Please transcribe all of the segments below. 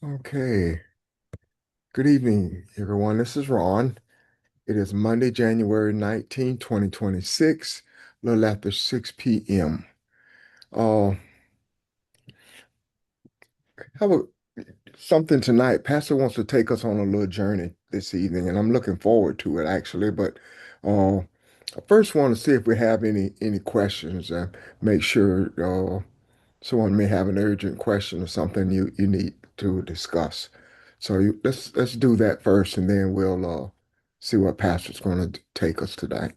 Okay. Good evening, everyone. This is Ron. It is Monday, January 19, 2026, a little after 6 p.m. Uh, have a, something tonight. Pastor wants to take us on a little journey this evening, and I'm looking forward to it actually. But uh, I first want to see if we have any questions. Make sure someone may have an urgent question or something you need to discuss. So let's do that first, and then we'll see what Pastor's going to take us today.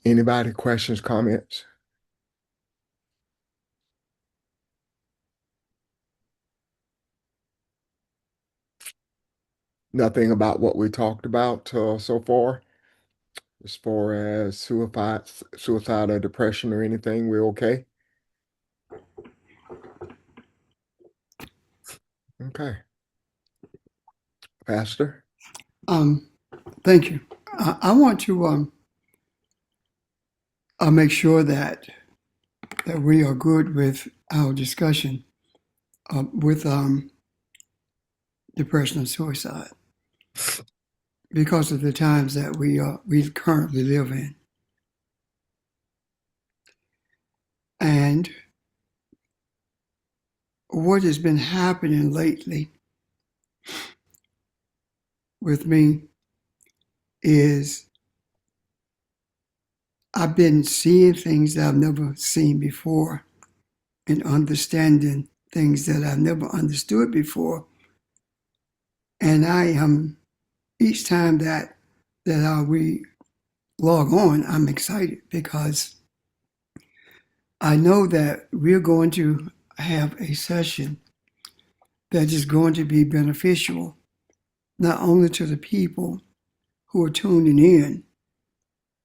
Anybody questions, comments? Nothing about what we talked about so far, as far as suicide or depression or anything. We're okay. Okay, Pastor. Um, Thank you. I want to make sure that we are good with our discussion with depression and suicide because of the times that we currently live in, and what has been happening lately with me is I've been seeing things that I've never seen before and understanding things that I've never understood before, and I am each time that we log on, I'm excited because I know that we're going to have a session that is going to be beneficial not only to the people who are tuning in,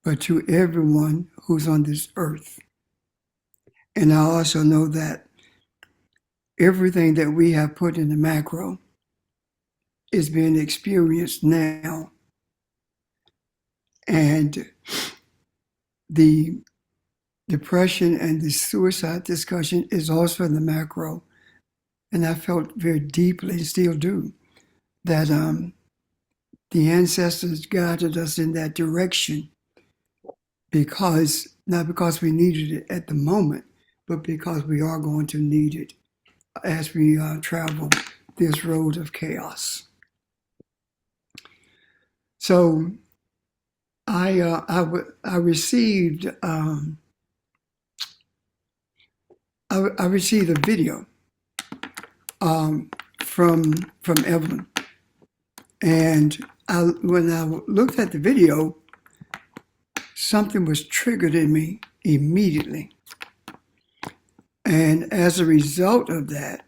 but to everyone who's on this earth. And I also know that everything that we have put in the macro is being experienced now. And the depression and the suicide discussion is also in the macro. And I felt very deeply, and still do, that the ancestors guided us in that direction because, not because we needed it at the moment, but because we are going to need it as we travel this road of chaos. So I received I received a video um, from Evelyn, and when I looked at the video, something was triggered in me immediately, and as a result of that,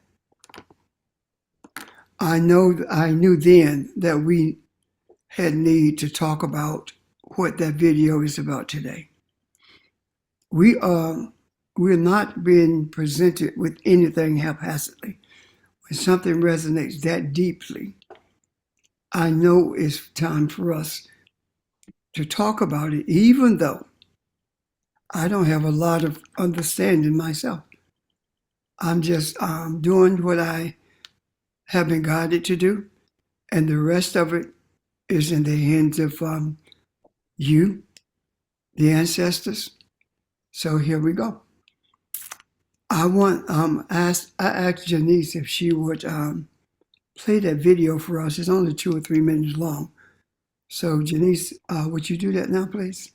I knew then that we had need to talk about what that video is about today. We're not being presented with anything haphazardly. When something resonates that deeply, I know it's time for us to talk about it, even though I don't have a lot of understanding myself. I'm just doing what I have been guided to do, and the rest of it is in the hands of you, the ancestors. So here we go. I asked Janice if she would play that video for us. It's only 2 or 3 minutes long. So Janice, would you do that now, please?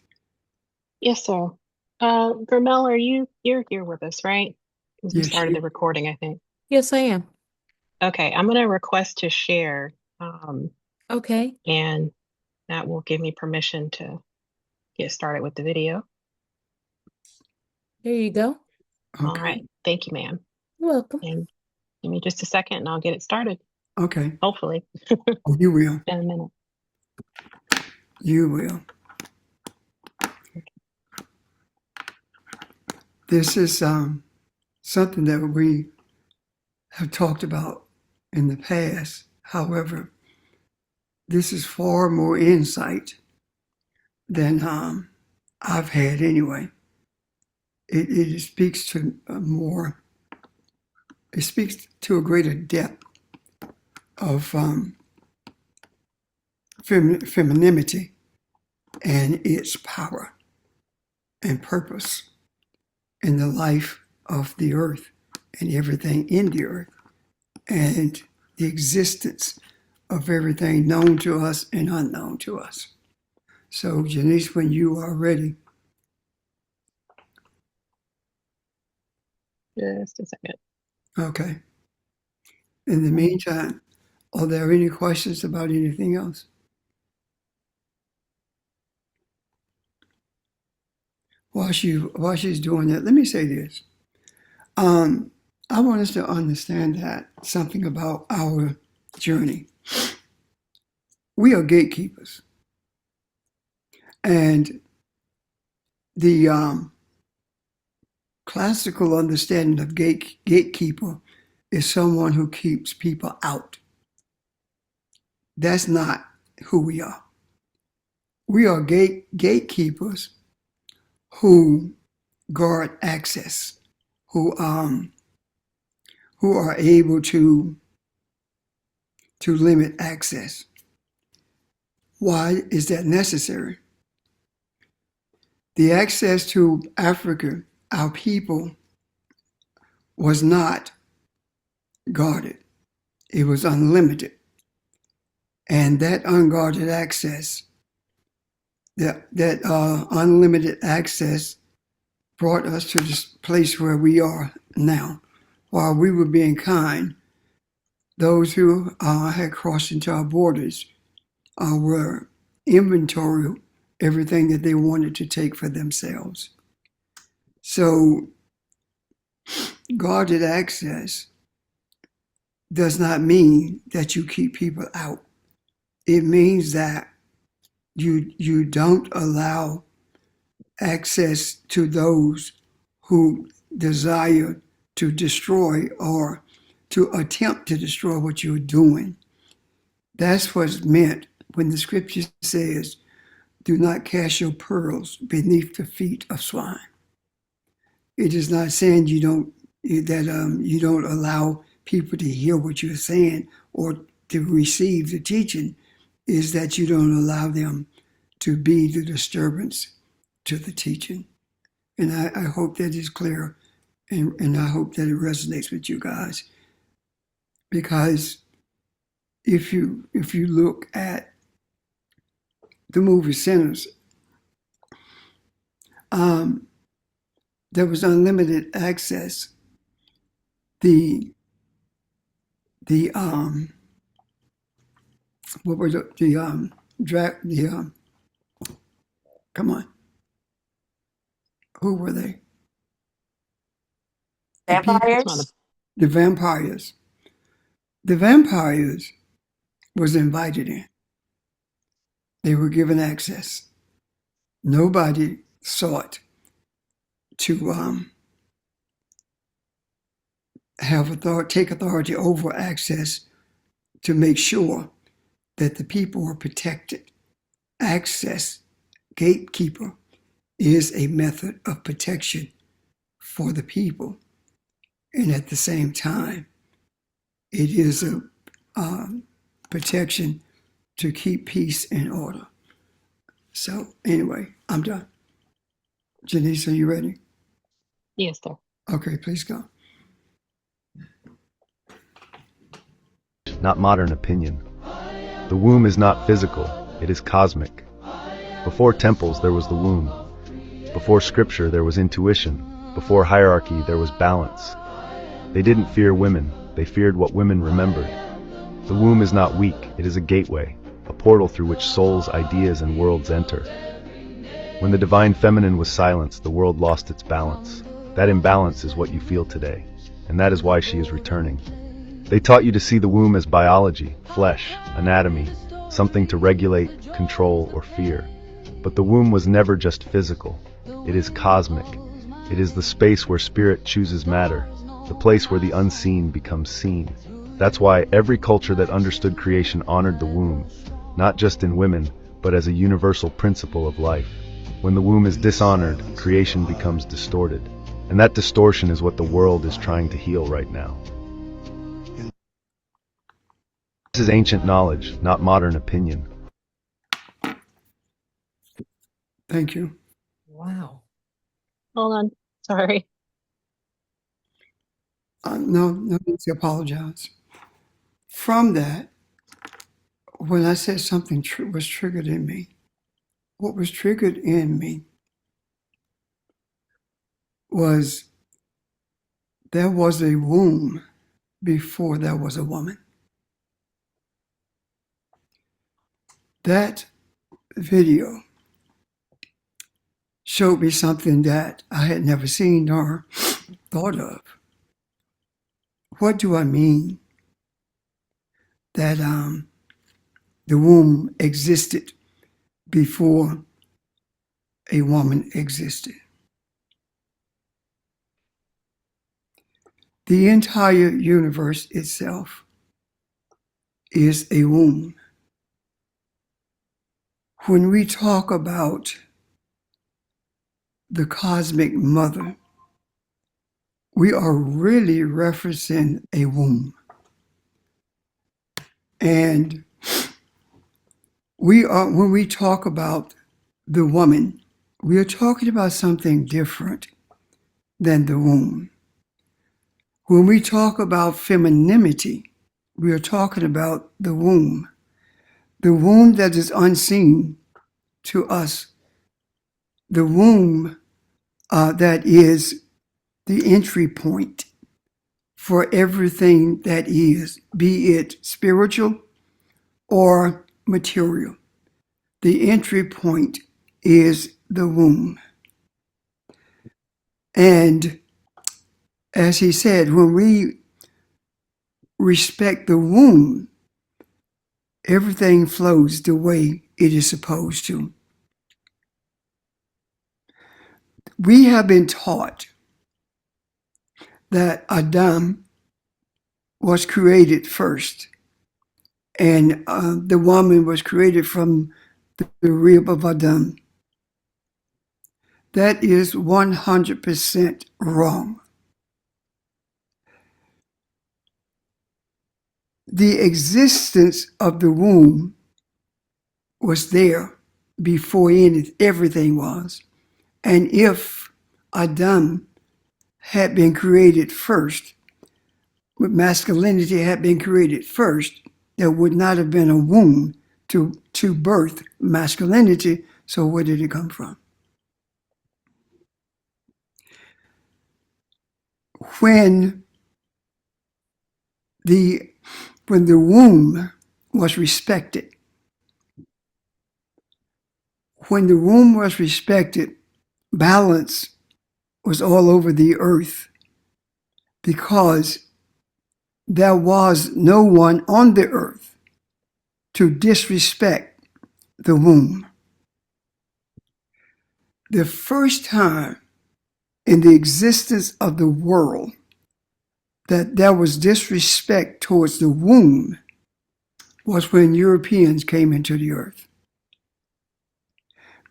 Yes, sir. Vermel, you're here with us, right? Because we Yes, started she. the recording, I think. Yes, I am. Okay, I'm gonna request to share, um, Okay. and that will give me permission to get started with the video. There you go. All Okay. right, thank you, ma'am. You're welcome. And give me just a second and I'll get it started. Okay. Hopefully, Oh, you will. in a minute. You will. This is something that we have talked about in the past. However, this is far more insight than I've had anyway. It speaks to more, it speaks to a greater depth of femininity and its power and purpose in the life of the earth and everything in the earth and the existence of everything known to us and unknown to us. So, Janice, when you are ready. Just a second. Okay. In the meantime, are there any questions about anything else? While she's doing that, let me say this. I want us to understand that something about our journey. We are gatekeepers. And the classical understanding of gatekeeper is someone who keeps people out. That's not who we are. We are gatekeepers who guard access, who are able to limit access. Why is that necessary? The access to Africa, our people, was not guarded. It was unlimited. And that unguarded access, that unlimited access brought us to this place where we are now. While we were being kind, those who had crossed into our borders were inventory everything that they wanted to take for themselves. So guarded access does not mean that you keep people out. It means that you don't allow access to those who desire to destroy or to attempt to destroy what you're doing. That's what's meant when the scripture says, do not cast your pearls beneath the feet of swine. It is not saying you don't allow people to hear what you're saying or to receive the teaching. Is that you don't allow them to be the disturbance to the teaching. And I hope that is clear, and I hope that it resonates with you guys. Because if you look at the movie Sinners, there was unlimited access. What was it? Come on. Who were they? Vampires? The vampires. The vampires was invited in. They were given access. Nobody sought to take authority over access to make sure that the people were protected. Access, gatekeeper, is a method of protection for the people. And at the same time, it is a protection to keep peace and order. So anyway, I'm done. Janice, are you ready? Yes, sir. Okay, please go. Not modern opinion. The womb is not physical, it is cosmic. Before temples there was the womb. Before scripture there was intuition. Before hierarchy there was balance. They didn't fear women, they feared what women remembered. The womb is not weak, it is a gateway, a portal through which souls, ideas, and worlds enter. When the divine feminine was silenced, the world lost its balance. That imbalance is what you feel today, and that is why she is returning. They taught you to see the womb as biology, flesh, anatomy, something to regulate, control, or fear. But the womb was never just physical. It is cosmic. It is the space where spirit chooses matter, the place where the unseen becomes seen. That's why every culture that understood creation honored the womb, not just in women, but as a universal principle of life. When the womb is dishonored, creation becomes distorted. And that distortion is what the world is trying to heal right now. This is ancient knowledge, not modern opinion. Thank you. Wow. Hold on. Sorry. No need to apologize. From that, when I said something was triggered in me, what was triggered in me was there was a womb before there was a woman. That video showed me something that I had never seen nor thought of. What do I mean that the womb existed before a woman existed? The entire universe itself is a womb. When we talk about the cosmic mother, we are really referencing a womb. And when we talk about the woman, we are talking about something different than the womb. When we talk about femininity, we are talking about the womb that is unseen to us, the womb that is the entry point for everything that is, be it spiritual or material. The entry point is the womb. And as he said, when we respect the womb, everything flows the way it is supposed to. We have been taught that Adam was created first, and the woman was created from the rib of Adam. That is 100% wrong. The existence of the womb was there before everything was. And if Adam had been created first, with masculinity had been created first, there would not have been a womb to birth masculinity. So where did it come from? When the womb was respected, balance was all over the earth because there was no one on the earth to disrespect the womb. The first time in the existence of the world that there was disrespect towards the womb was when Europeans came into the earth.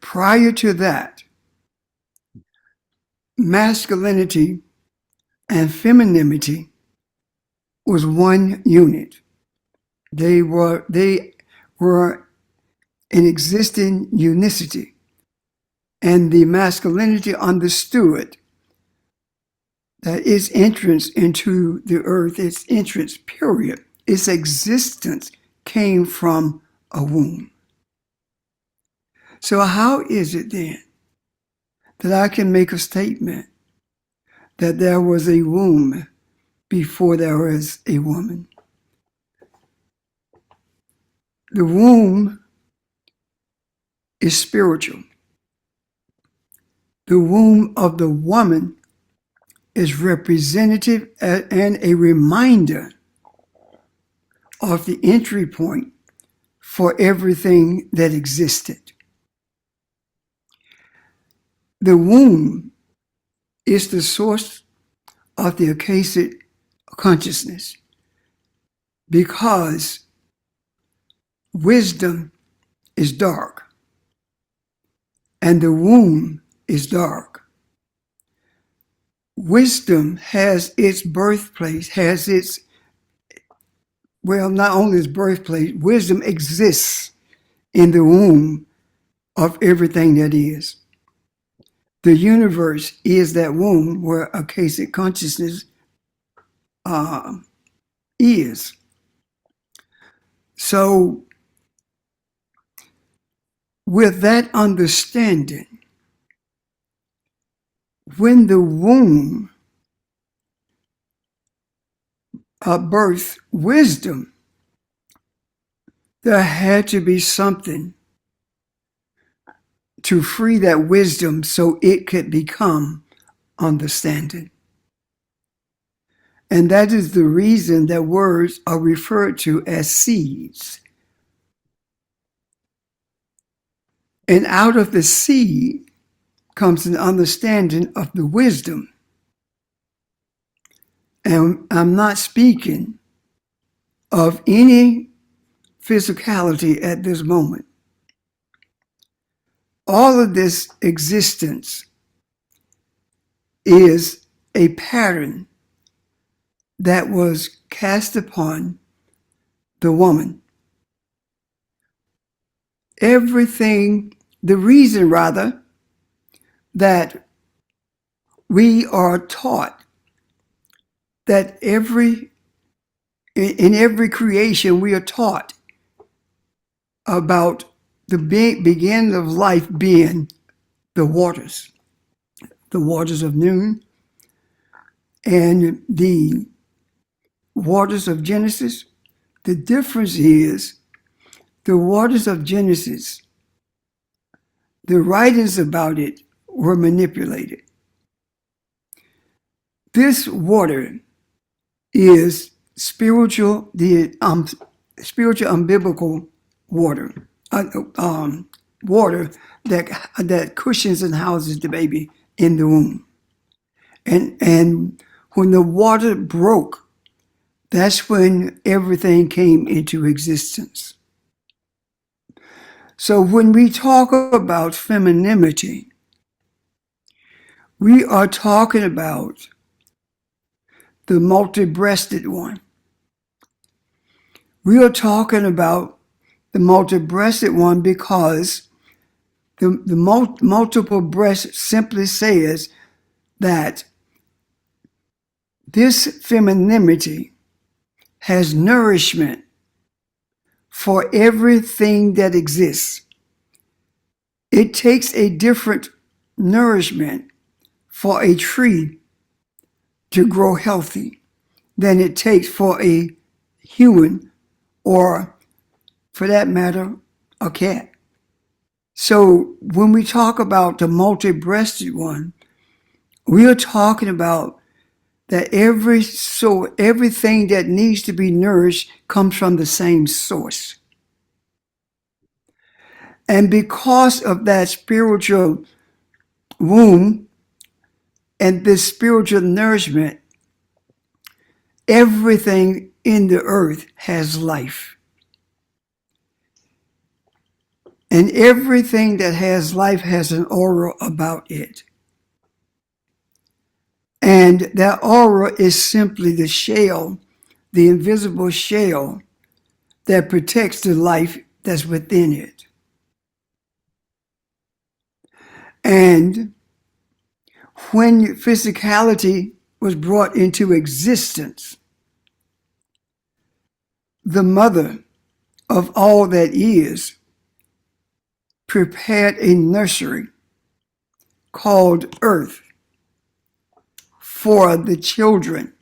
Prior to that, masculinity and femininity was one unit. They were in existing unicity, and the masculinity understood that its entrance into the earth, its entrance, period, its existence came from a womb. So how is it then that I can make a statement that there was a womb before there was a woman? The womb is spiritual. The womb of the woman is representative and a reminder of the entry point for everything that existed. The womb is the source of the Akashic consciousness because wisdom is dark and the womb is dark. Wisdom has its birthplace, well, not only its birthplace, wisdom exists in the womb of everything that is. The universe is that womb where Akashic consciousness is. So, with that understanding, when the womb birthed wisdom, there had to be something to free that wisdom so it could become understanding. And that is the reason that words are referred to as seeds. And out of the seed comes an understanding of the wisdom. And I'm not speaking of any physicality at this moment. All of this existence is a pattern that was cast upon the woman. Everything, the reason rather, that we are taught that in every creation we are taught about the beginning of life being the waters of noon, and the waters of Genesis. The difference is the waters of Genesis, the writings about it were manipulated. This water is spiritual, spiritual unbiblical water. Water that cushions and houses the baby in the womb. And when the water broke, that's when everything came into existence. So when we talk about femininity, we are talking about the multi-breasted one. We are talking about the multi-breasted one because the multiple breast simply says that this femininity has nourishment for everything that exists. It takes a different nourishment for a tree to grow healthy than it takes for a human, or for that matter, a cat. So when we talk about the multi-breasted one, we are talking about that everything that needs to be nourished comes from the same source. And because of that spiritual womb and this spiritual nourishment, everything in the earth has life. And everything that has life has an aura about it. And that aura is simply the shell, the invisible shell that protects the life that's within it. And when physicality was brought into existence, the mother of all that is prepared a nursery called Earth for the children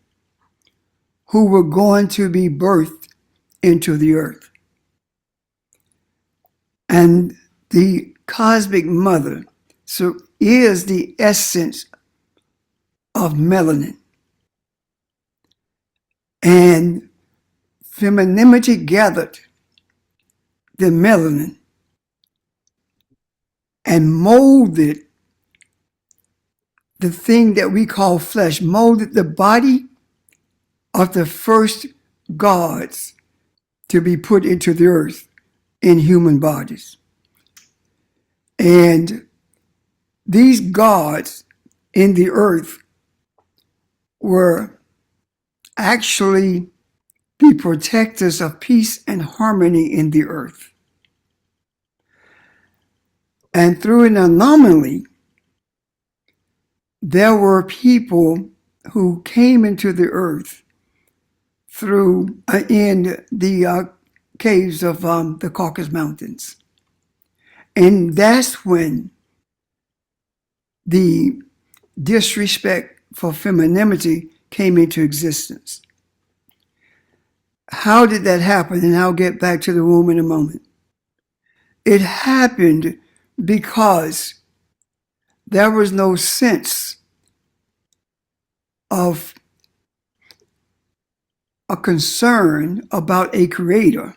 who were going to be birthed into the earth. And the cosmic mother is the essence of melanin. And femininity gathered the melanin and molded the thing that we call flesh, molded the body of the first gods to be put into the earth in human bodies. And these gods in the earth were actually the protectors of peace and harmony in the earth. And through an anomaly, there were people who came into the earth through in the caves of the Caucasus Mountains. And that's when the disrespect for femininity came into existence. How did that happen? And I'll get back to the womb in a moment. It happened because there was no sense of a concern about a creator.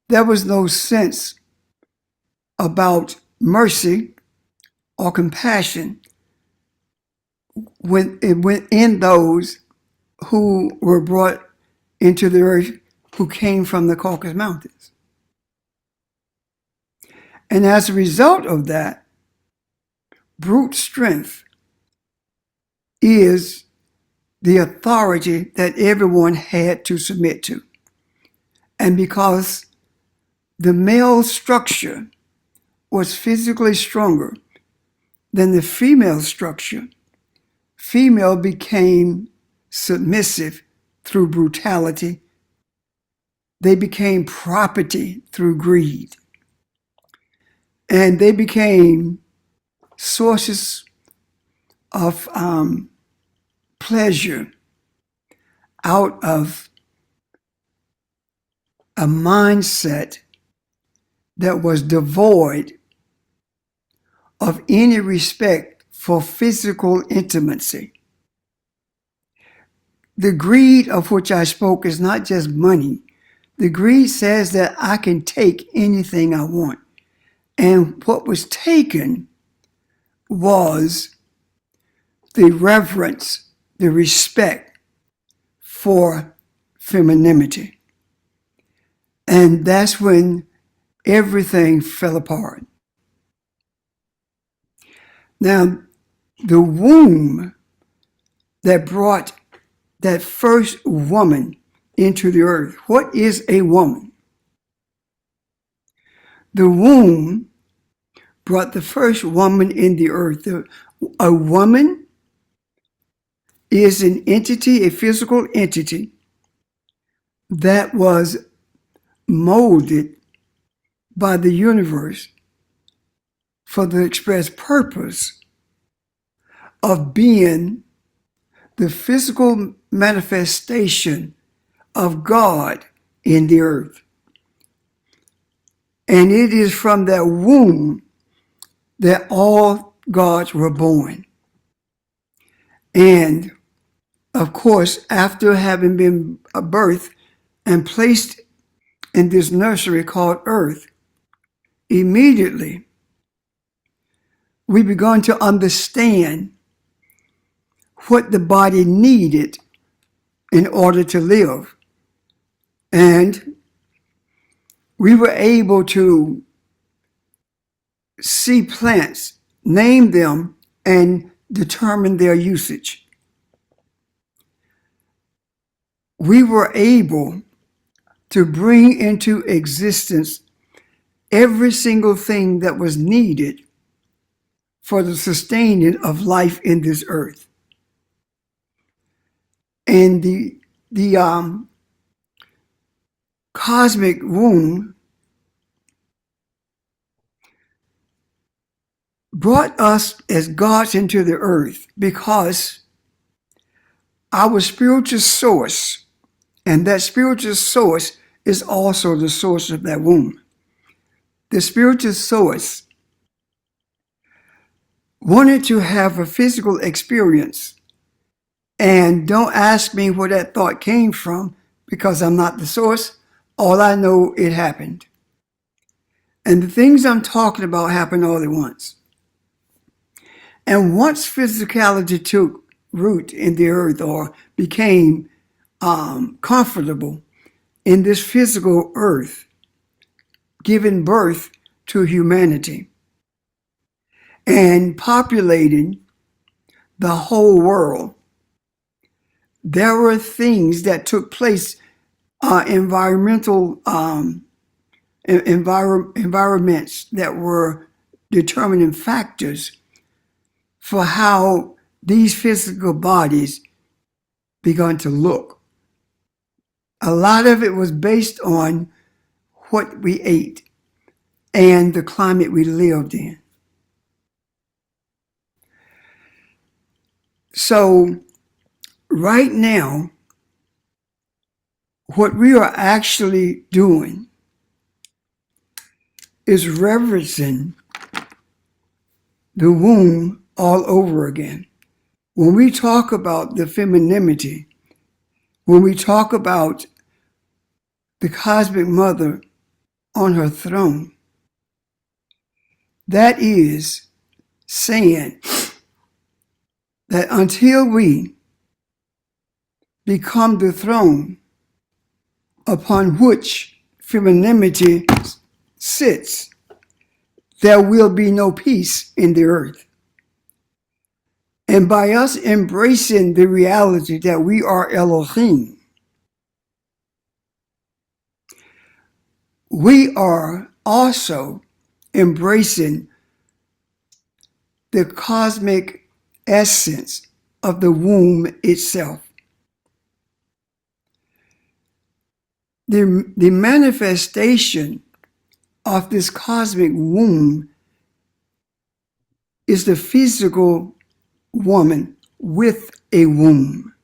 There was no sense about mercy or compassion when it went in those who were brought into the earth who came from the Caucasus Mountains. And as a result of that, brute strength is the authority that everyone had to submit to. And because the male structure was physically stronger than the female structure, female became submissive through brutality. They became property through greed. And they became sources of pleasure out of a mindset that was devoid of any respect for physical intimacy. The greed of which I spoke is not just money. The greed says that I can take anything I want. And what was taken was the reverence, the respect for femininity. And that's when everything fell apart. Now, the womb that brought that first woman into the earth. What is a woman? The womb brought the first woman in the earth. A woman is an entity, a physical entity that was molded by the universe for the express purpose of being the physical manifestation of God in the earth. And it is from that womb that all gods were born. And of course, after having been birthed and placed in this nursery called Earth, immediately we began to understand what the body needed in order to live. And we were able to see plants, name them, and determine their usage. We were able to bring into existence every single thing that was needed for the sustaining of life in this earth. And the cosmic womb brought us as gods into the earth because our spiritual source, and that spiritual source is also the source of that womb. The spiritual source wanted to have a physical experience. And don't ask me where that thought came from because I'm not the source. All I know, it happened. And the things I'm talking about happened all at once. And once physicality took root in the earth or became comfortable in this physical earth, giving birth to humanity and populating the whole world, there were things that took place, environmental environments that were determining factors for how these physical bodies began to look. A lot of it was based on what we ate and the climate we lived in. So right now, what we are actually doing is reverencing the womb all over again. When we talk about the femininity, when we talk about the cosmic mother on her throne, that is saying that until we become the throne upon which femininity sits, there will be no peace in the earth. And by us embracing the reality that we are Elohim, we are also embracing the cosmic essence of the womb itself. The manifestation of this cosmic womb is the physical woman with a womb.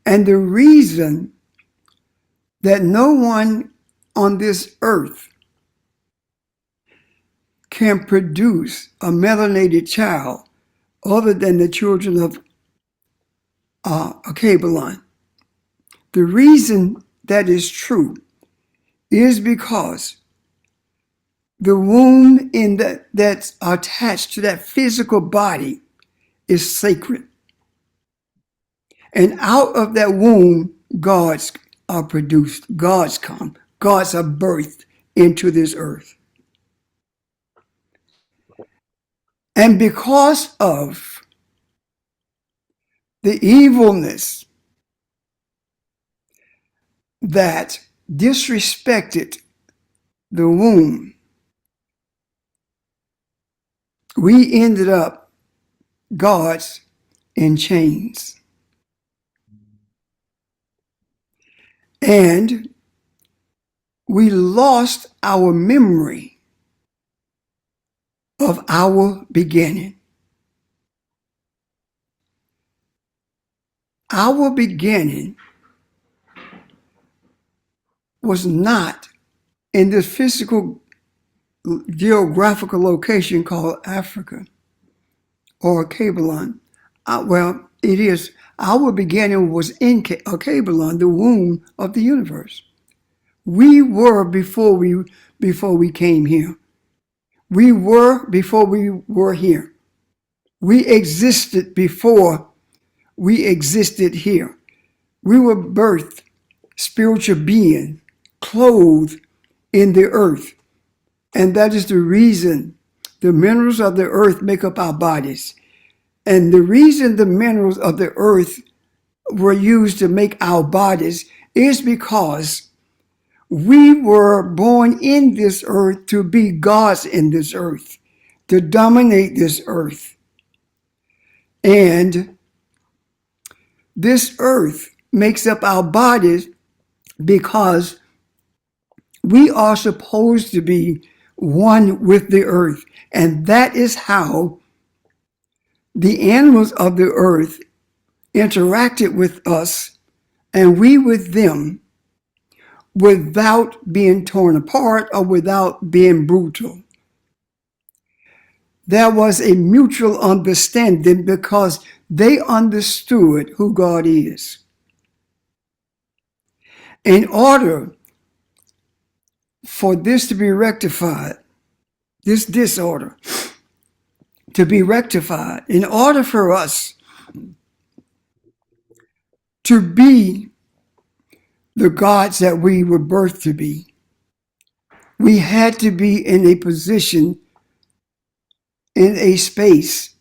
And the reason that no one on this earth can produce a melanated child other than the children of Akebalon. The reason that is true is because the womb that's attached to that physical body is sacred. And out of that womb, gods are produced. Gods come. Gods are birthed into this earth. And because of the evilness that disrespected the womb, we ended up gods in chains. And we lost our memory of our beginning. Our beginning was not in this physical geographical location called Africa or Akebalon. Well, it is. Our beginning was in Akebalon, the womb of the universe. We were before we came here. We were before we were here. We existed before we existed here. We were birthed, spiritual being, clothed in the earth. And that is the reason the minerals of the earth make up our bodies. And the reason the minerals of the earth were used to make our bodies is because we were born in this earth to be gods in this earth, to dominate this earth. And this earth makes up our bodies because we are supposed to be one with the earth. And that is how the animals of the earth interacted with us and we with them without being torn apart or without being brutal. There was a mutual understanding because they understood who God is. In order for this to be rectified, this disorder to be rectified, in order for us to be the gods that we were birthed to be, we had to be in a position, in a space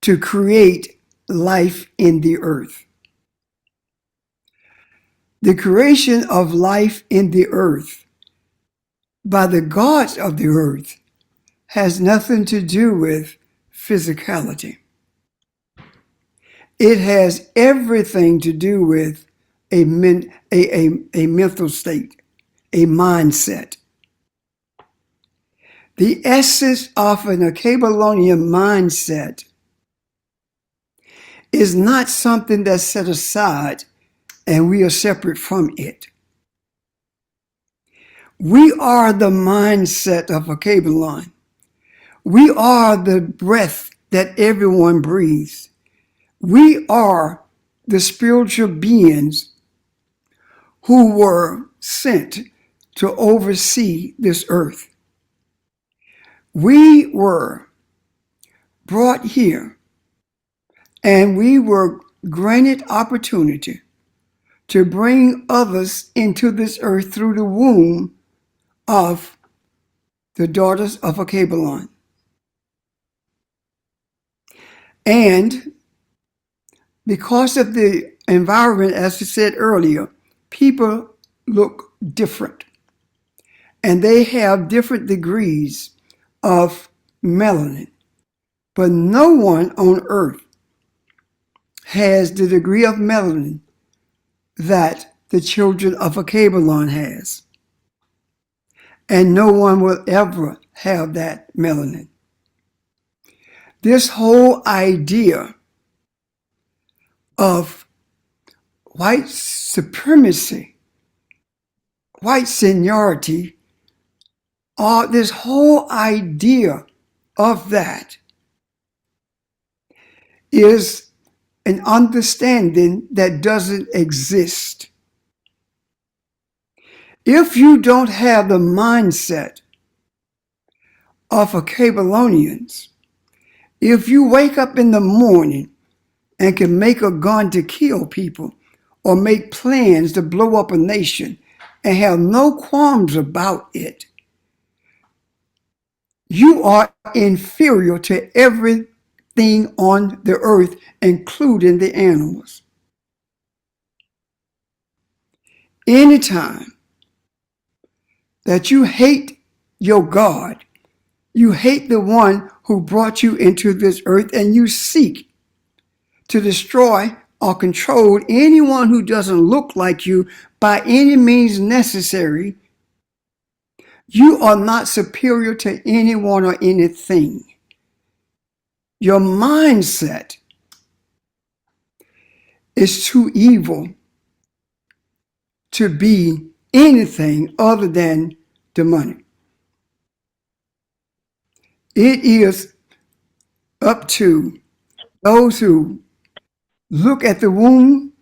to create life in the earth. The creation of life in the earth by the gods of the earth has nothing to do with physicality. It has everything to do with a mental state, a mindset. The essence of an Acabelonian mindset is not something that's set aside and we are separate from it. We are the mindset of Acabelon. We are the breath that everyone breathes. We are the spiritual beings who were sent to oversee this earth. We were brought here and we were granted opportunity to bring others into this earth through the womb of the daughters of Acabelon. And because of the environment, as I said earlier, people look different. And they have different degrees of melanin. But no one on earth has the degree of melanin that the children of Acabelon has. And no one will ever have that melanin. This whole idea of white supremacy, white seniority, this whole idea of that is an understanding that doesn't exist. If you don't have the mindset of Acabelonians, if you wake up in the morning and can make a gun to kill people or make plans to blow up a nation and have no qualms about it, you are inferior to everything on the earth, including the animals. Anytime that you hate your God, you hate the one who brought you into this earth, and you seek to destroy or control anyone who doesn't look like you by any means necessary, you are not superior to anyone or anything. Your mindset is too evil to be anything other than demonic. It is up to those who look at the womb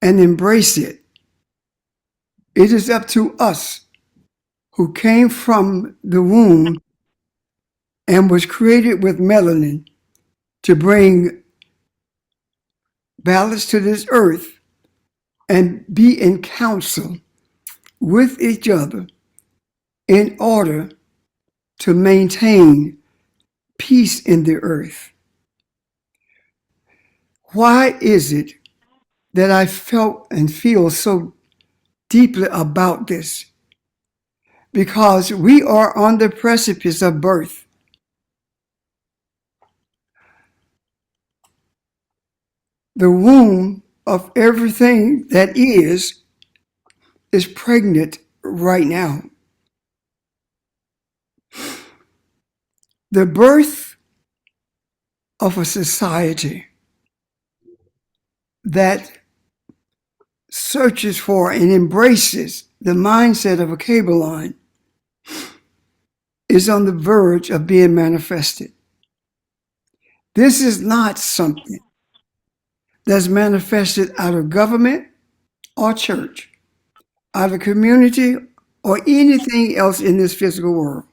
and embrace it. It is up to us who came from the womb and was created with melanin to bring balance to this earth and be in counsel with each other in order to maintain peace in the earth. Why is it that I felt and feel so deeply about this? Because we are on the precipice of birth. The womb of everything that is pregnant right now. The birth of a society that searches for and embraces the mindset of Acabelon is on the verge of being manifested. This is not something that's manifested out of government or church, out of community or anything else in this physical world.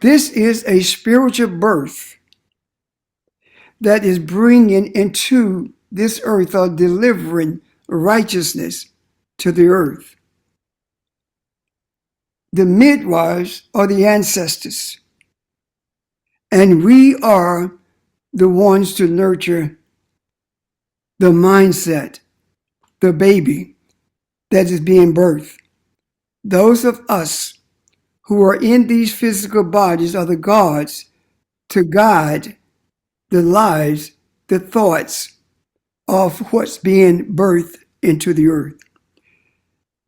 This is a spiritual birth that is bringing into this earth or delivering righteousness to the earth. The midwives are the ancestors, and we are the ones to nurture the mindset, the baby, that is being birthed. Those of us who are in these physical bodies are the gods to guide the lives, the thoughts of what's being birthed into the earth.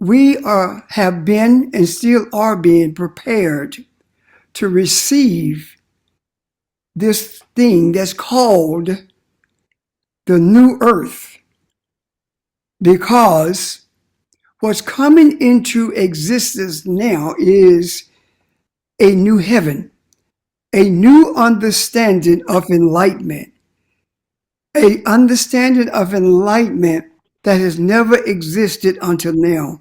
We have been and still are being prepared to receive this thing that's called the new earth, because what's coming into existence now is a new heaven, a new understanding of enlightenment, a understanding of enlightenment that has never existed until now.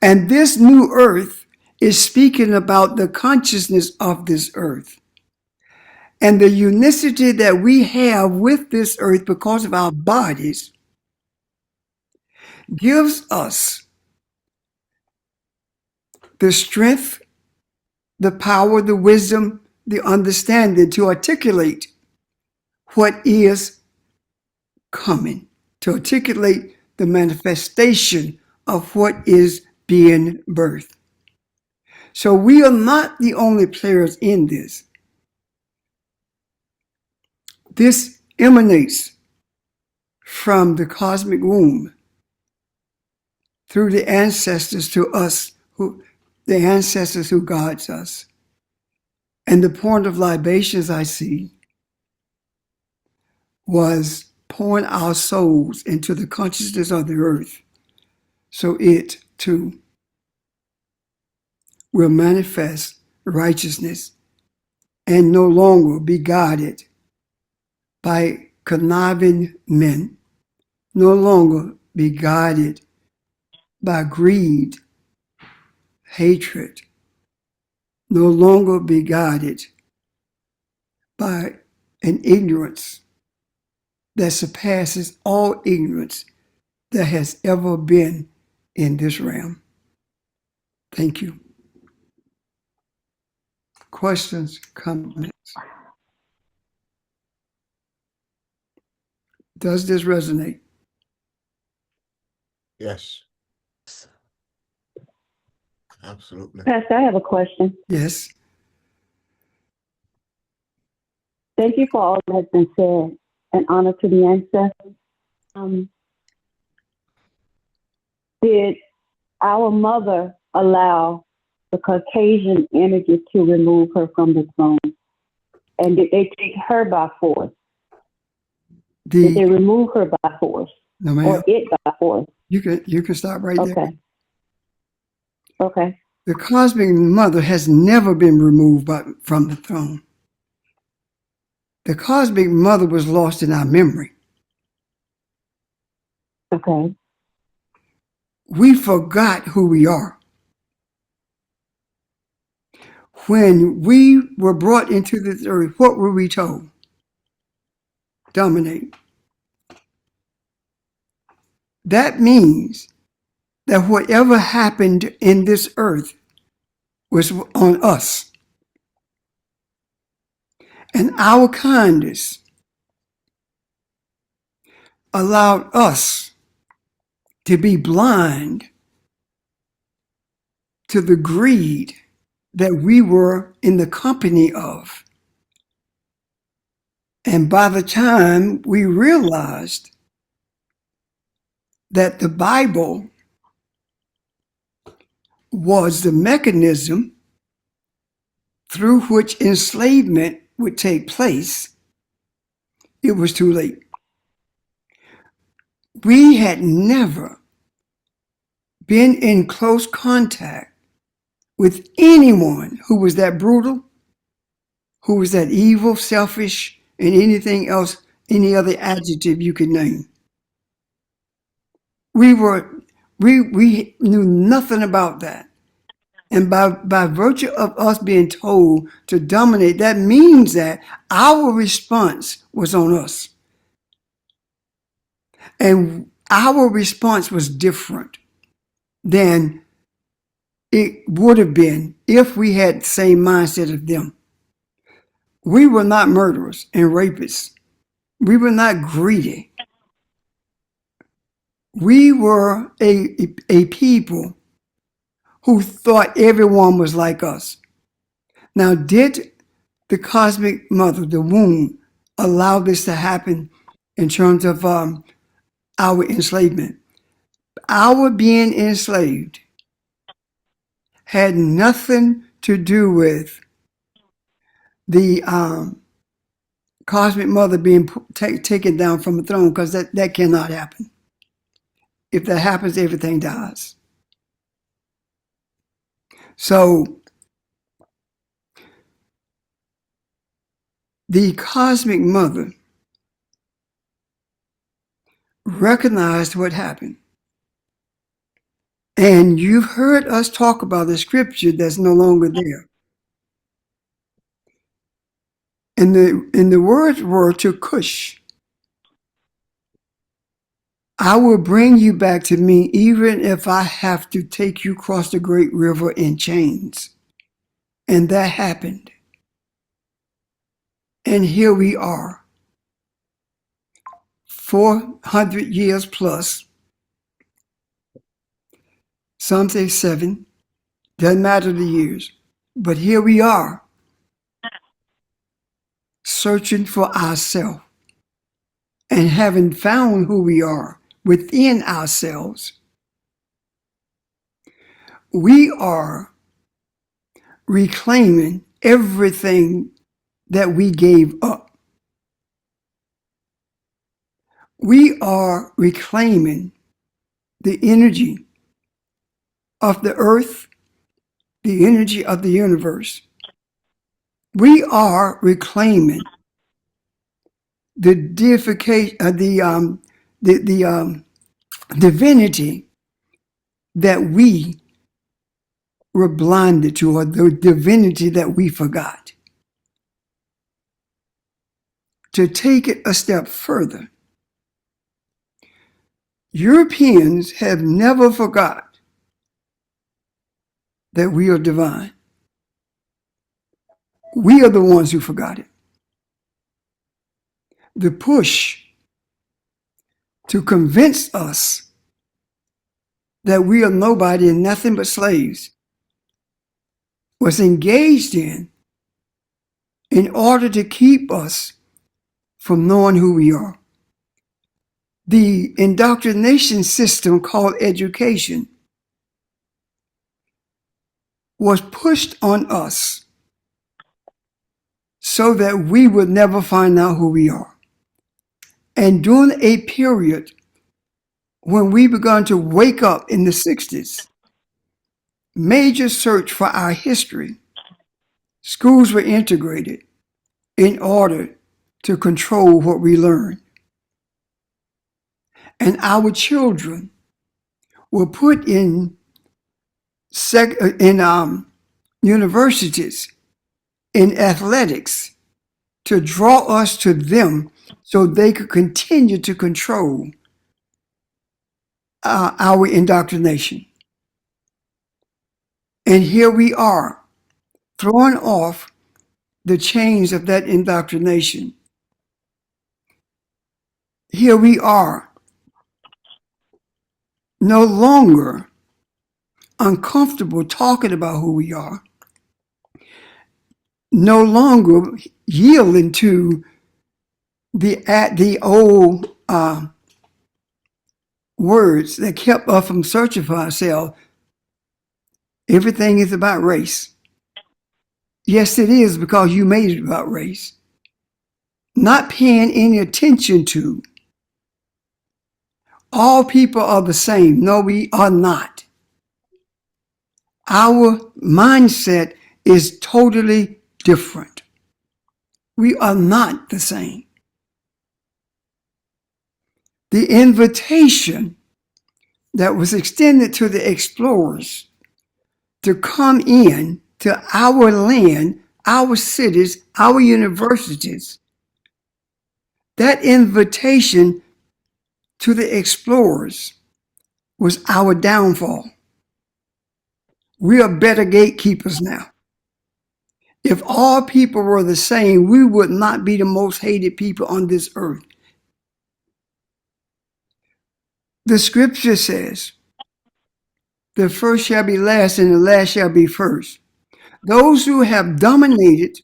And this new earth is speaking about the consciousness of this earth and the unicity that we have with this earth because of our bodies gives us the strength, the power, the wisdom, the understanding to articulate what is coming, to articulate the manifestation of what is being birthed. So we are not the only players in this. This emanates from the cosmic womb through the ancestors to us, the ancestors who guides us. And the point of libations, I see, was pouring our souls into the consciousness of the earth, so it too will manifest righteousness and no longer be guided by conniving men, no longer be guided by greed, hatred, no longer be guided by an ignorance that surpasses all ignorance that has ever been in this realm. Thank you. Questions, comments? Does this resonate? Yes, absolutely. Pastor, I have a question. Yes. Thank you for all that has been said, and honor to the ancestors. Did our mother allow the Caucasian energy to remove her from the throne? And did they take her by force? Did they remove her by force? No, ma'am. Or it by force? You can stop right there. Okay. Okay. The cosmic mother has never been removed from the throne. The cosmic mother was lost in our memory. Okay. We forgot who we are. When we were brought into this earth, what were we told? Dominate. That means that whatever happened in this earth was on us. And our kindness allowed us to be blind to the greed that we were in the company of. And by the time we realized that the Bible was the mechanism through which enslavement would take place, it was too late. We had never been in close contact with anyone who was that brutal, who was that evil, selfish, and anything else, any other adjective you could name. We knew nothing about that. And by virtue of us being told to dominate, that means that our response was on us. And our response was different than it would have been if we had the same mindset of them. We were not murderers and rapists. We were not greedy. We were a people who thought everyone was like us. Now, did the cosmic mother, the womb, allow this to happen in terms of our enslavement? Our being enslaved had nothing to do with the cosmic mother being taken down from the throne, because that cannot happen. If that happens, everything dies. So the cosmic mother recognized what happened. And you've heard us talk about the scripture that's no longer there. And the words were to Cush, I will bring you back to me even if I have to take you across the great river in chains. And that happened. And here we are, 400 years plus. Some say 7, doesn't matter the years. But here we are, searching for ourselves. And having found who we are within ourselves, we are reclaiming everything that we gave up. We are reclaiming the energy of the earth, the energy of the universe. We are reclaiming the deification, the divinity that we were blinded to, or the divinity that we forgot. To take it a step further, Europeans have never forgot that we are divine. We are the ones who forgot it. The push to convince us that we are nobody and nothing but slaves was engaged in order to keep us from knowing who we are. The indoctrination system called education was pushed on us so that we would never find out who we are. And during a period when we began to wake up in the 60s, major search for our history, schools were integrated in order to control what we learned. And our children were put in universities, in athletics, to draw us to them so they could continue to control our indoctrination. And here we are, throwing off the chains of that indoctrination. Here we are, no longer uncomfortable talking about who we are, no longer yielding to the old words that kept us from searching for ourselves. Everything is about race. Yes, it is, because you made it about race. Not paying any attention to all people are the same. No, we are not. Our mindset is totally different. We are not the same. The invitation that was extended to the explorers to come in to our land, our cities, our universities, that invitation to the explorers was our downfall. We are better gatekeepers now. If all people were the same, we would not be the most hated people on this earth. The scripture says, the first shall be last and the last shall be first. Those who have dominated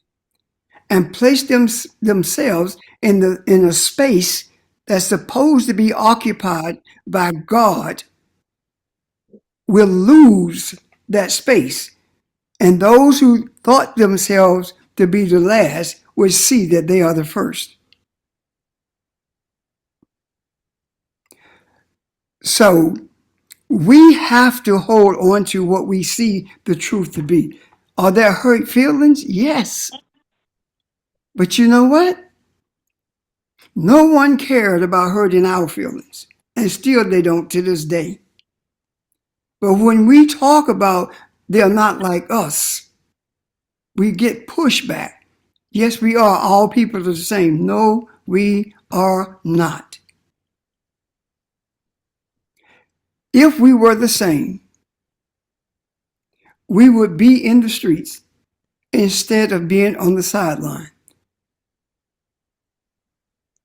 and placed themselves in a space that's supposed to be occupied by God will lose that space. And those who thought themselves to be the last will see that they are the first. So we have to hold on to what we see the truth to be. Are there hurt feelings? Yes. But you know what? No one cared about hurting our feelings, and still they don't to this day. But when we talk about they're not like us, we get pushback. Yes, we are. All people are the same. No, we are not. If we were the same, we would be in the streets instead of being on the sideline.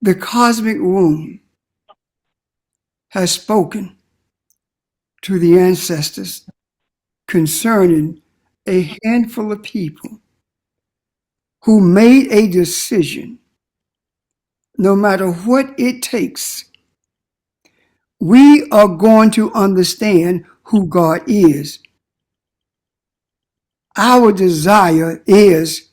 The cosmic womb has spoken to the ancestors concerning a handful of people who made a decision, no matter what it takes, we are going to understand who God is. Our desire is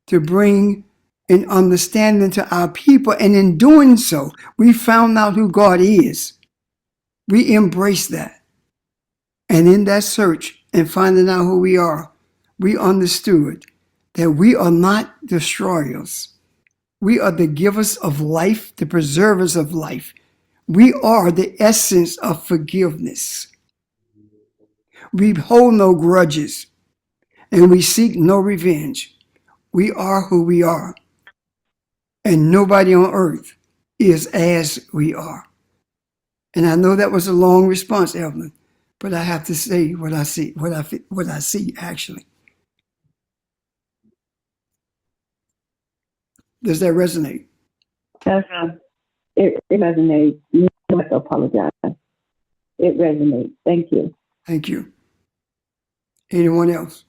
to bring an understanding to our people, and in doing so, we found out who God is. We embrace that. And in that search and finding out who we are, we understood that we are not destroyers. We are the givers of life, the preservers of life. We are the essence of forgiveness. We hold no grudges and we seek no revenge. We are who we are. And nobody on earth is as we are. And I know that was a long response, Evelyn, but I have to say what I see, what I see actually. Does that resonate? It resonates. You don't have to apologize. It resonates. Thank you. Thank you. Anyone else?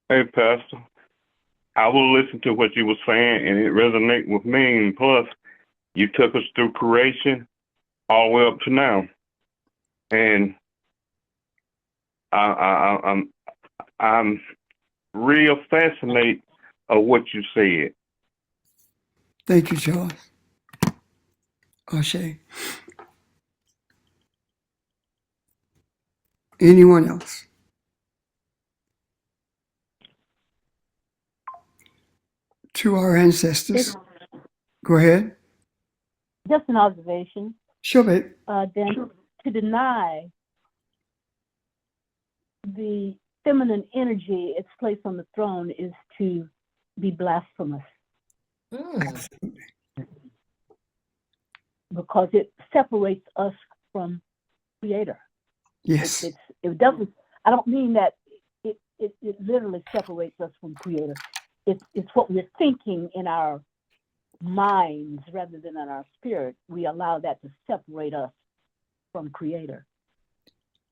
Hey, Pastor. I will listen to what you were saying, and it resonates with me. And plus, you took us through creation all the way up to now, and I'm real fascinated of what you said. Thank you, Charles. Ashe. Anyone else? To our ancestors. Go ahead. Just an observation. Sure, babe. Then to deny the feminine energy its place on the throne is to be blasphemous. Because it separates us from Creator. Yes. It doesn't. I don't mean that it literally separates us from Creator. It's what we're thinking in our minds rather than in our spirit. We allow that to separate us from Creator.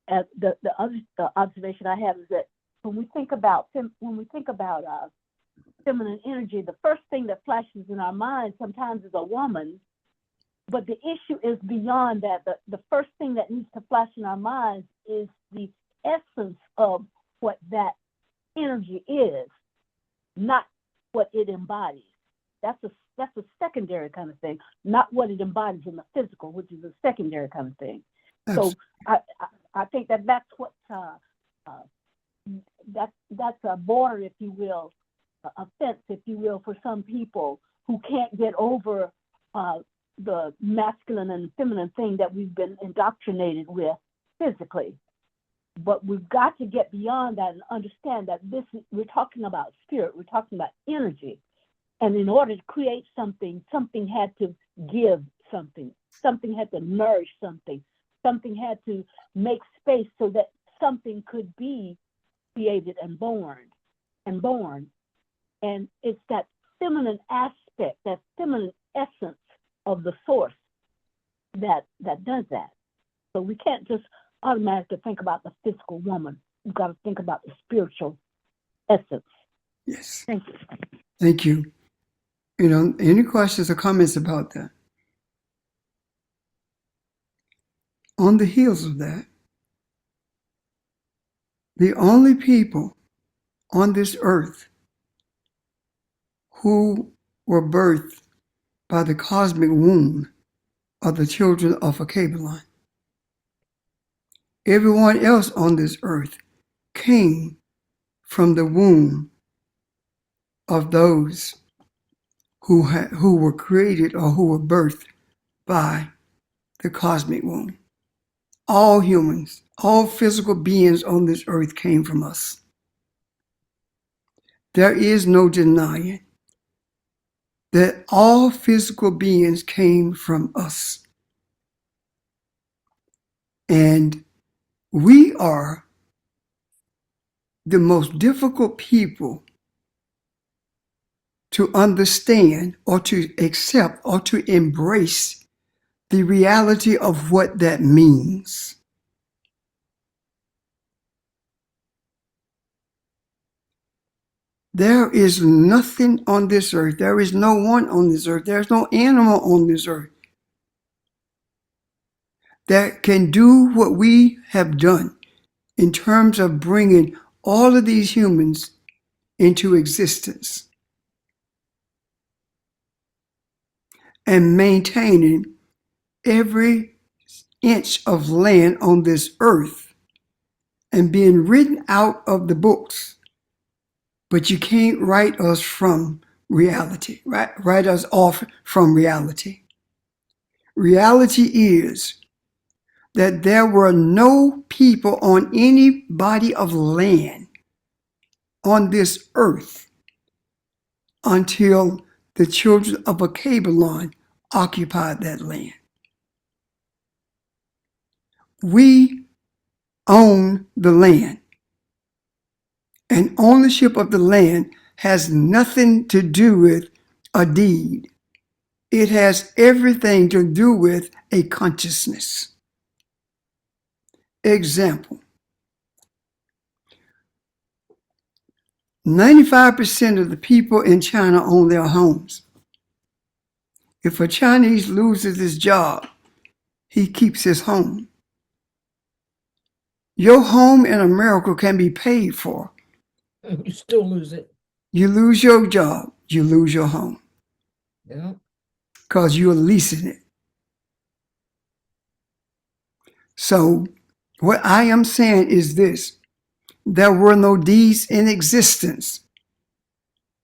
The other observation I have is that when we think about feminine energy, the first thing that flashes in our minds sometimes is a woman. But the issue is beyond that. The first thing that needs to flash in our minds is the essence of what that energy is, not what it embodies. That's a secondary kind of thing, not what it embodies in the physical, which is a secondary kind of thing. Absolutely. So I think that's what that's a border, if you will, a fence, if you will, for some people who can't get over the masculine and feminine thing that we've been indoctrinated with physically. But we've got to get beyond that and understand that we're talking about spirit, we're talking about energy. And in order to create something, something had to give something had to nourish something had to make space so that something could be created and born. And it's that feminine aspect, that feminine essence of the source that does that. So we can't just automatically think about the physical woman. We've got to think about the spiritual essence. Yes. Thank you. Thank you. Any questions or comments about that? On the heels of that, the only people on this earth who were birthed by the cosmic womb are the children of Akebalon. Everyone else on this earth came from the womb of those who were created or who were birthed by the cosmic womb. All humans, all physical beings on this earth came from us. There is no denying that all physical beings came from us. And we are the most difficult people to understand or to accept or to embrace the reality of what that means. There is nothing on this earth. There is no one on this earth. There's no animal on this earth that can do what we have done in terms of bringing all of these humans into existence and maintaining every inch of land on this earth and being written out of the books. But you can't write us from reality, write us off from reality. Reality is that there were no people on any body of land on this earth until the children of Akebalon occupied that land. We own the land. And ownership of the land has nothing to do with a deed. It has everything to do with a consciousness. Example, 95% of the people in China own their homes. If a Chinese loses his job, he keeps his home. Your home in America can be paid for. You still lose it. You lose your job, you lose your home. Yeah. Because you're leasing it. So what I am saying is this: there were no deeds in existence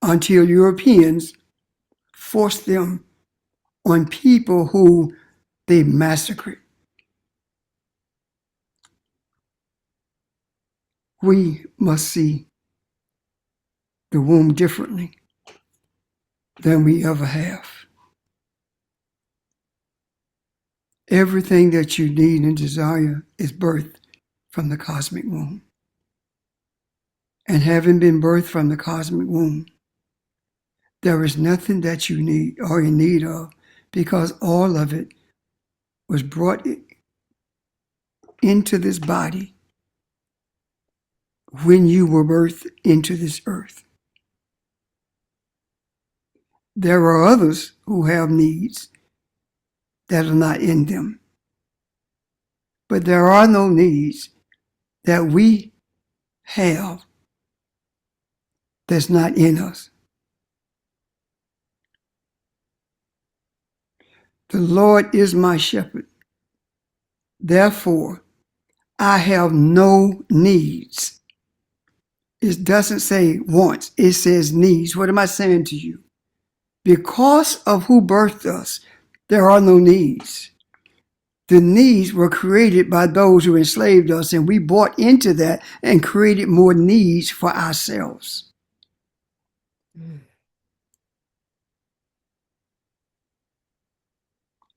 until Europeans forced them on people who they massacred. We must see the womb differently than we ever have. Everything that you need and desire is birthed from the cosmic womb. And having been birthed from the cosmic womb, there is nothing that you need or in need of, because all of it was brought into this body when you were birthed into this earth. There are others who have needs that are not in them. But there are no needs that we have that's not in us. The Lord is my shepherd. Therefore, I have no needs. It doesn't say wants, it says needs. What am I saying to you? Because of who birthed us, there are no needs. The needs were created by those who enslaved us, and we bought into that and created more needs for ourselves.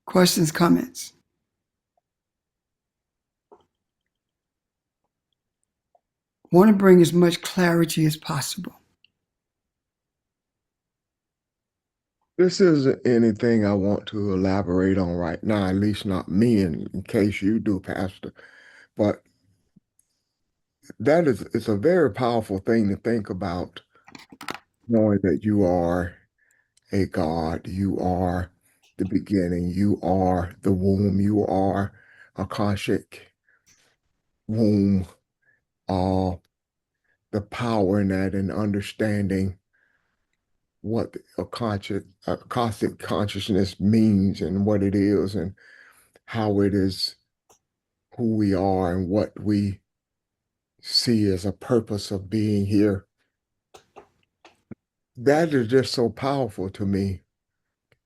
Questions, comments? Want to bring as much clarity as possible. This isn't anything I want to elaborate on right now, at least not me, in case you do, Pastor. But that is, it's a very powerful thing to think about, knowing that you are a God, you are the beginning, you are the womb, you are a Akashic womb, uh, the power in that and understanding what a cosmic consciousness means and what it is and how it is who we are and what we see as a purpose of being here. That is just so powerful to me.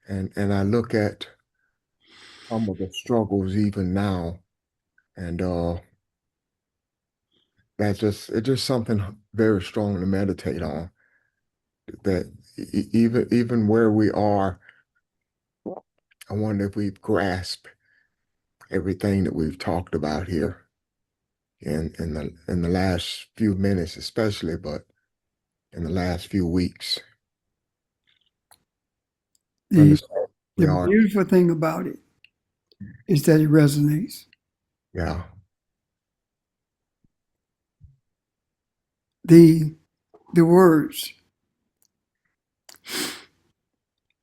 And I look at some of the struggles even now, and it's just something very strong to meditate on. That even where we are, I wonder if we've grasped everything that we've talked about here in the last few minutes, especially, but in the last few weeks. The, Understand we the are, beautiful thing about it is that it resonates. yeah, The words,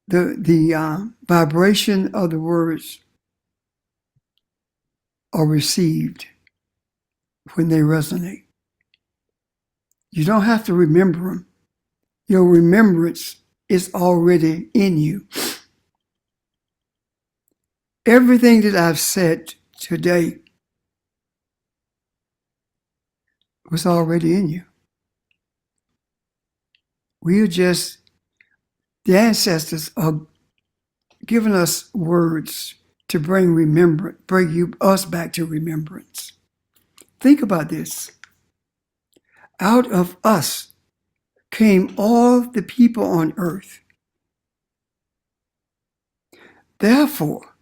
the vibration of the words are received when they resonate. You don't have to remember them. Your remembrance is already in you. Everything that I've said today was already in you. We are just, the ancestors are giving us words to bring us back to remembrance. Think about this. Out of us came all the people on earth. Therefore,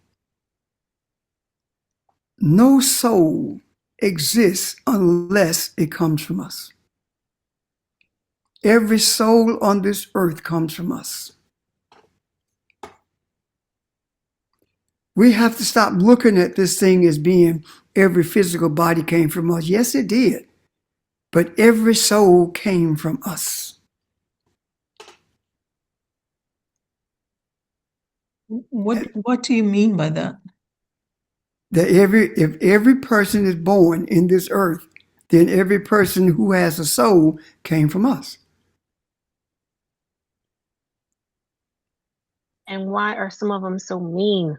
no soul exists unless it comes from us. Every soul on this earth comes from us. We have to stop looking at this thing as being every physical body came from us. Yes, it did. But every soul came from us. What do you mean by that? That if every person is born in this earth, then every person who has a soul came from us. And why are some of them so mean?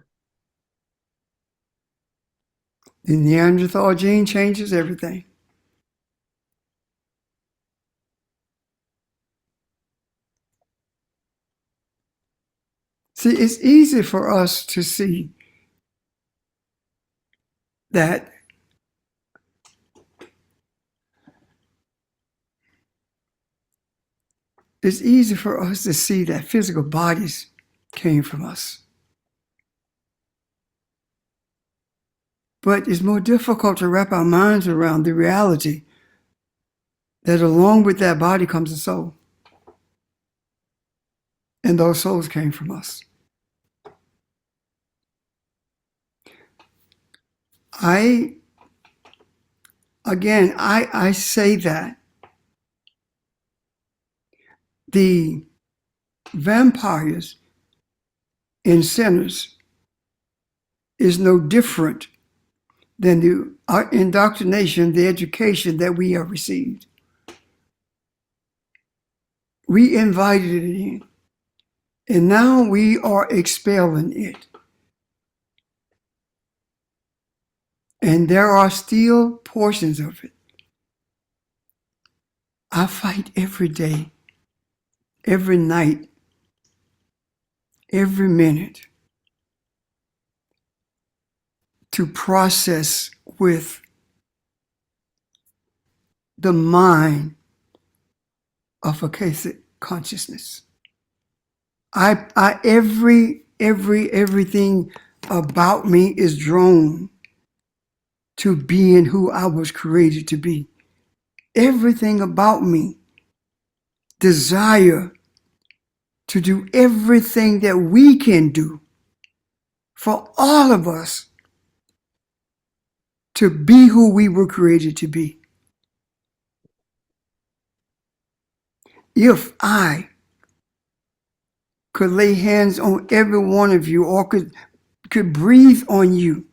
The Neanderthal gene changes everything. See, it's easy for us to see that physical bodies came from us. But it's more difficult to wrap our minds around the reality that along with that body comes a soul. And those souls came from us. I say that the vampires and sinners is no different than the indoctrination, the education that we have received. We invited it in, and now we are expelling it. And there are still portions of it. I fight every day, every night, every minute to process with the mind of Akashic consciousness. Everything about me is drawn to being who I was created to be. Everything about me desire to do everything that we can do for all of us to be who we were created to be. If I could lay hands on every one of you or could breathe on you,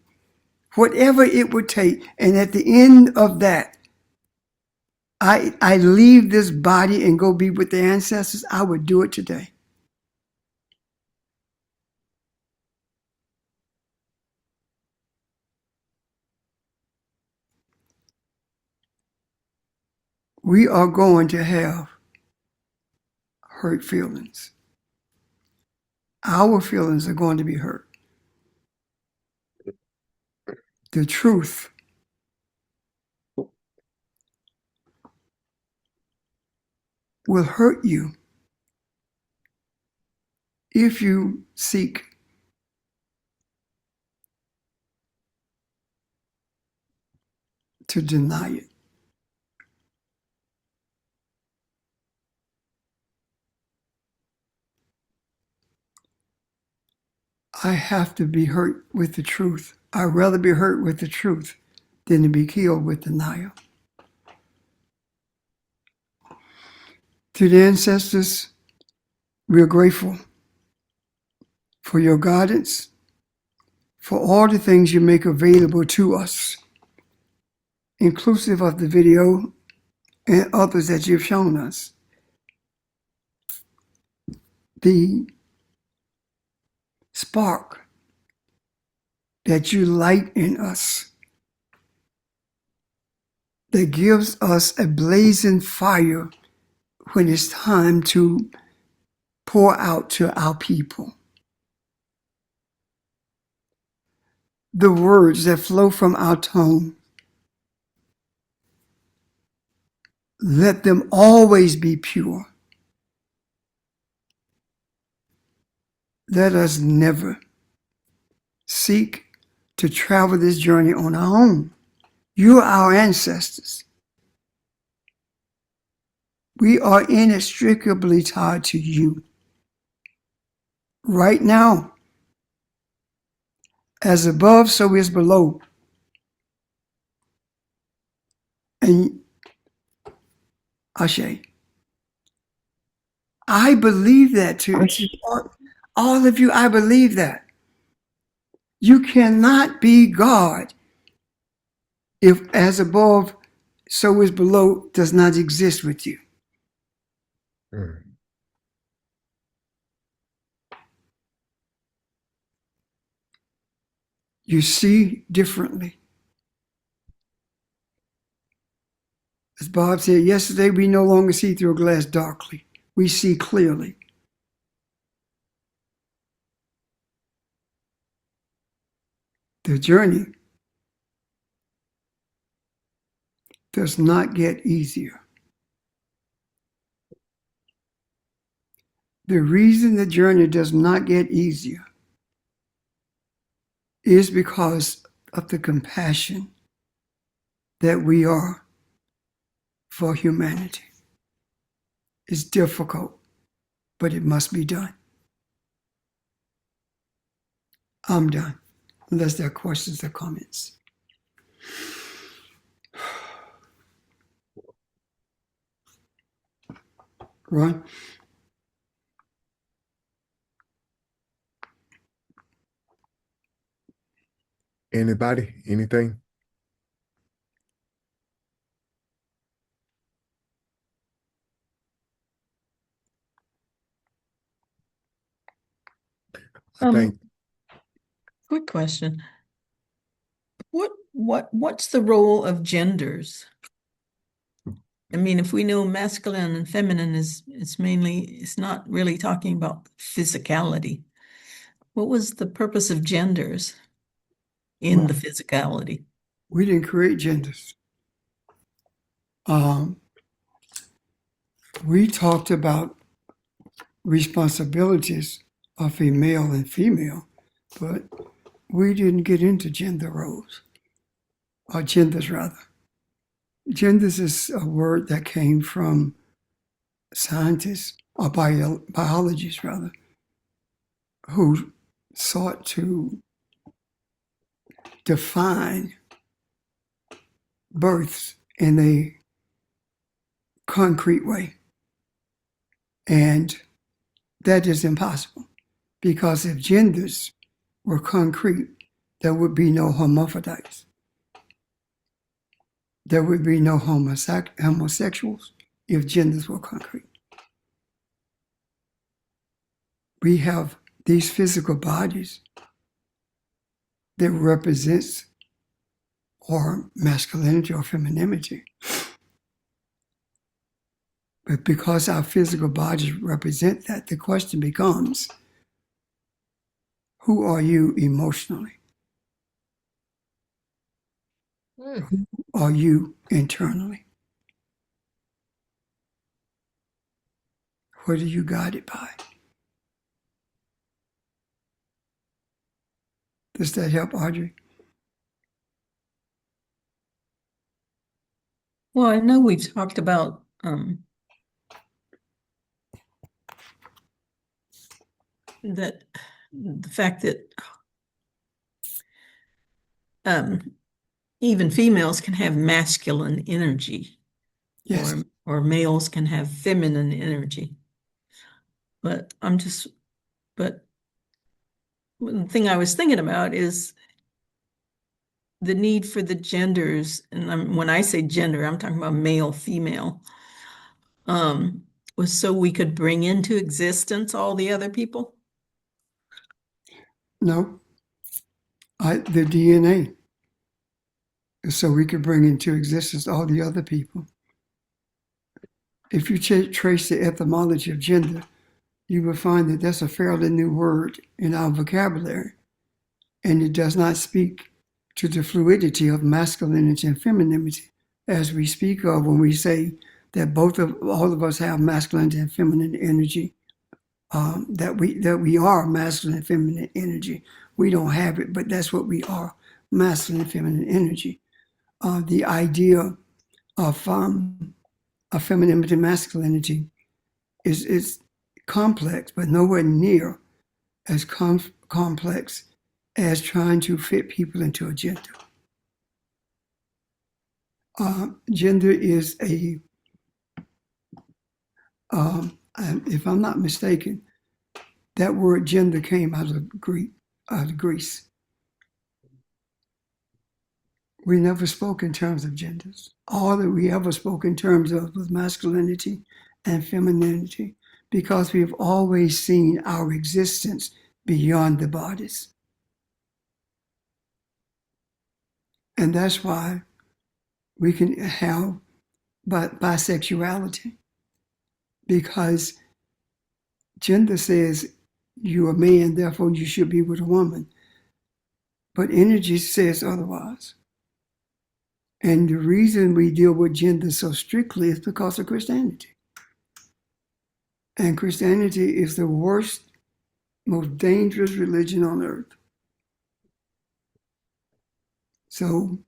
whatever it would take, and at the end of that, I leave this body and go be with the ancestors, I would do it today. We are going to have hurt feelings. Our feelings are going to be hurt. The truth will hurt you if you seek to deny it. I have to be hurt with the truth. I'd rather be hurt with the truth than to be killed with denial. To the ancestors, we are grateful for your guidance, for all the things you make available to us, inclusive of the video and others that you've shown us. The spark that you light in us, that gives us a blazing fire when it's time to pour out to our people. The words that flow from our tongue, let them always be pure. Let us never seek to travel this journey on our own. You are our ancestors. We are inextricably tied to you. Right now, as above, so is below. And Ashe, I believe that to all of you. I believe that. You cannot be God if as above, so is below does not exist with you. Mm. You see differently. As Bob said yesterday, we no longer see through a glass darkly. We see clearly. The journey does not get easier. The reason the journey does not get easier is because of the compassion that we are for humanity. It's difficult, but it must be done. I'm done, unless there are questions or comments. Ron? Anybody? Anything? I think Quick question. What's the role of genders? I mean, if we know masculine and feminine it's not really talking about physicality. What was the purpose of genders in the physicality? We didn't create genders. We talked about responsibilities of a male and female, but we didn't get into gender roles, or genders rather. Genders is a word that came from scientists or biologists rather, who sought to define births in a concrete way. And that is impossible, because if genders were concrete, there would be no hermaphrodites. There would be no homosexuals if genders were concrete. We have these physical bodies that represents or masculinity or femininity. But because our physical bodies represent that, the question becomes, who are you emotionally? Who are you internally? What are you guided by? Does that help, Audrey? Well, I know we've talked about that the fact that even females can have masculine energy, Yes. or males can have feminine energy. But the thing I was thinking about is the need for the genders, and when I say gender, I'm talking about male, female, was so we could bring into existence all the other people. No. The DNA is so we could bring into existence all the other people. If you trace the etymology of gender, you will find that that's a fairly new word in our vocabulary, and it does not speak to the fluidity of masculinity and femininity as we speak of when we say that all of us have masculine and feminine energy, that we are masculine and feminine energy. We don't have it, but that's what we are, masculine and feminine energy. The idea of femininity and masculinity is complex, but nowhere near as complex as trying to fit people into a gender. Gender is if I'm not mistaken, that word gender came out of Greece. We never spoke in terms of genders. All that we ever spoke in terms of was masculinity and femininity, because we've always seen our existence beyond the bodies. And that's why we can have bisexuality, because gender says you're a man, therefore you should be with a woman. But energy says otherwise. And the reason we deal with gender so strictly is because of Christianity. And Christianity is the worst, most dangerous religion on earth. So